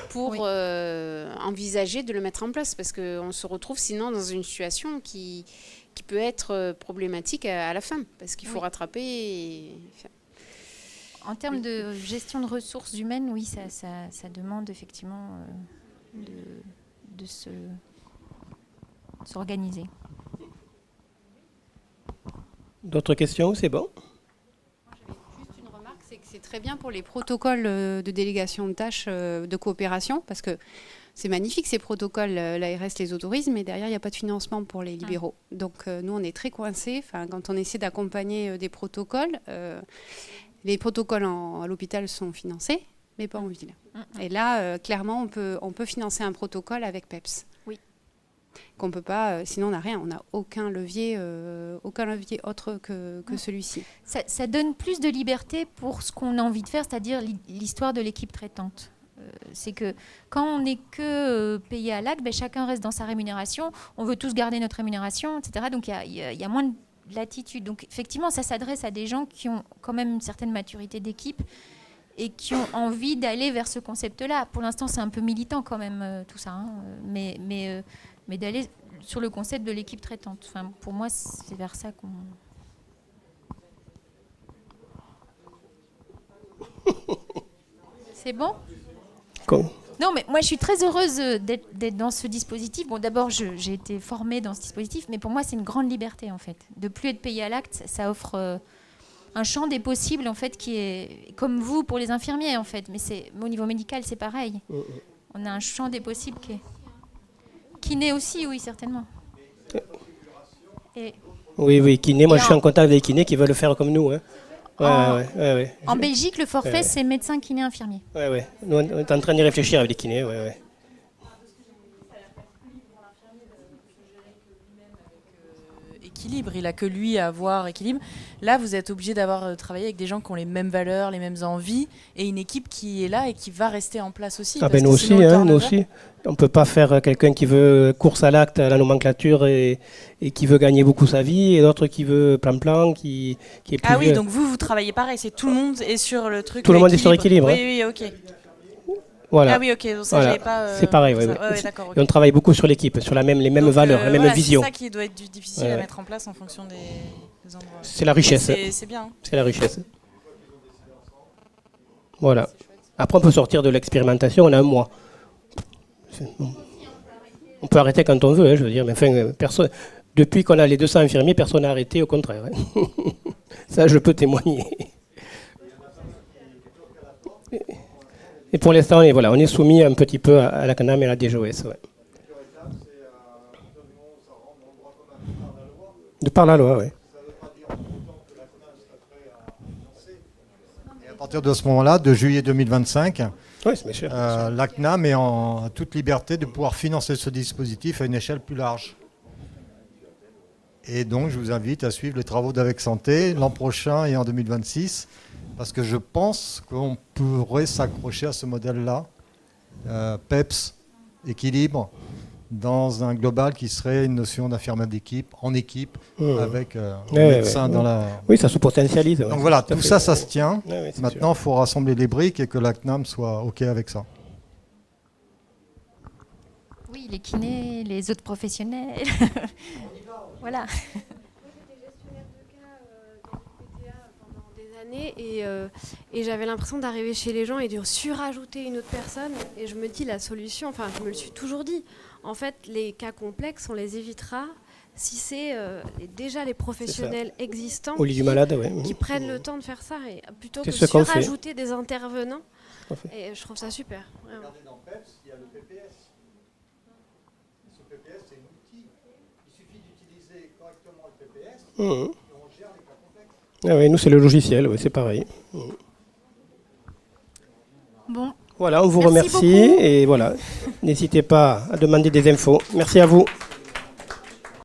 pour envisager de le mettre en place, parce qu'on se retrouve sinon dans une situation qui peut être problématique à la fin, parce qu'il faut rattraper. En termes de gestion de ressources humaines, oui, ça demande effectivement de s'organiser. D'autres questions? C'est bon? Juste une remarque, c'est que c'est très bien pour les protocoles de délégation de tâches de coopération, parce que c'est magnifique ces protocoles, l'ARS les autorise, mais derrière il n'y a pas de financement pour les libéraux. Donc nous on est très coincés, quand on essaie d'accompagner des protocoles, les protocoles à l'hôpital sont financés, mais pas en ville. Et là, clairement, on peut financer un protocole avec PEPS. Oui. Qu'on peut pas, sinon on n'a rien, on n'a aucun levier autre que celui-ci. Ça donne plus de liberté pour ce qu'on a envie de faire, c'est-à-dire l'histoire de l'équipe traitante. C'est que quand on n'est que payé à l'acte, chacun reste dans sa rémunération, on veut tous garder notre rémunération, etc. Donc il y a moins de latitude. Donc effectivement, ça s'adresse à des gens qui ont quand même une certaine maturité d'équipe et qui ont envie d'aller vers ce concept-là. Pour l'instant, c'est un peu militant quand même, tout ça. Mais d'aller... sur le concept de l'équipe traitante. Enfin, pour moi, c'est vers ça qu'on... C'est bon ? Non, mais moi, je suis très heureuse d'être dans ce dispositif. Bon, d'abord, j'ai été formée dans ce dispositif, mais pour moi, c'est une grande liberté, en fait. De plus être payé à l'acte, ça offre un champ des possibles, en fait, qui est comme vous pour les infirmiers, en fait. Mais au niveau médical, c'est pareil. On a un champ des possibles qui est... Kiné aussi, oui, certainement. Oui, kiné. Moi, je suis en contact avec des kinés qui veulent le faire comme nous. Hein. Ouais. En Belgique, le forfait, c'est médecin, kiné, infirmier. Ouais. Nous, on est en train d'y réfléchir avec les kinés. Ouais. Équilibre, il a que lui à avoir équilibre. Là, vous êtes obligé d'avoir travaillé avec des gens qui ont les mêmes valeurs, les mêmes envies, et une équipe qui est là et qui va rester en place aussi. Nous aussi. On ne peut pas faire quelqu'un qui veut course à l'acte, à la nomenclature et qui veut gagner beaucoup sa vie, et d'autres qui veut plan, qui est plus... Ah oui, donc vous travaillez pareil, c'est tout le monde est sur le truc. Tout le monde est sur équilibre. Oui, ok. Voilà. Ah oui, ok, donc ça, j'avais pas... C'est pareil, d'accord, Et on travaille beaucoup sur l'équipe, sur les mêmes valeurs, la même vision. C'est ça qui doit être difficile à mettre en place en fonction des endroits. C'est la richesse. C'est bien. C'est la richesse. Voilà. Après, on peut sortir de l'expérimentation, on a un mois. On peut arrêter quand on veut, je veux dire, mais enfin, personne... Depuis qu'on a les 200 infirmiers, personne n'a arrêté, au contraire. Ça, je peux témoigner. Et pour l'instant, on est soumis un petit peu à la CNAM et à la DGOS. De par la loi, oui. Et à partir de ce moment-là, de juillet 2025, sûr. La CNAM est en toute liberté de pouvoir financer ce dispositif à une échelle plus large. Et donc, je vous invite à suivre les travaux d'Avec Santé l'an prochain et en 2026. Parce que je pense qu'on pourrait s'accrocher à ce modèle-là, PEPS, équilibre, dans un global qui serait une notion d'infirmière d'équipe, en équipe, avec un médecin dans la... Oui, ça se potentialise. Donc voilà, tout ça se tient. Maintenant, il faut rassembler les briques et que la CNAM soit OK avec ça. Oui, les kinés, les autres professionnels. Voilà. Et j'avais l'impression d'arriver chez les gens et de surajouter une autre personne. Et je me dis, la solution, enfin, je me le suis toujours dit, en fait, les cas complexes, on les évitera si c'est déjà les professionnels existants qui prennent le temps de faire ça, et plutôt que de surajouter des intervenants. Et je trouve ça super. Vraiment. Regardez, dans PEPS, il y a le PPS. Ce PPS, c'est un outil. Il suffit d'utiliser correctement le PPS et on gère les cas complexes. Nous, c'est le logiciel, c'est pareil. Bon. Voilà, on vous remercie et voilà, n'hésitez pas à demander des infos. Merci à vous.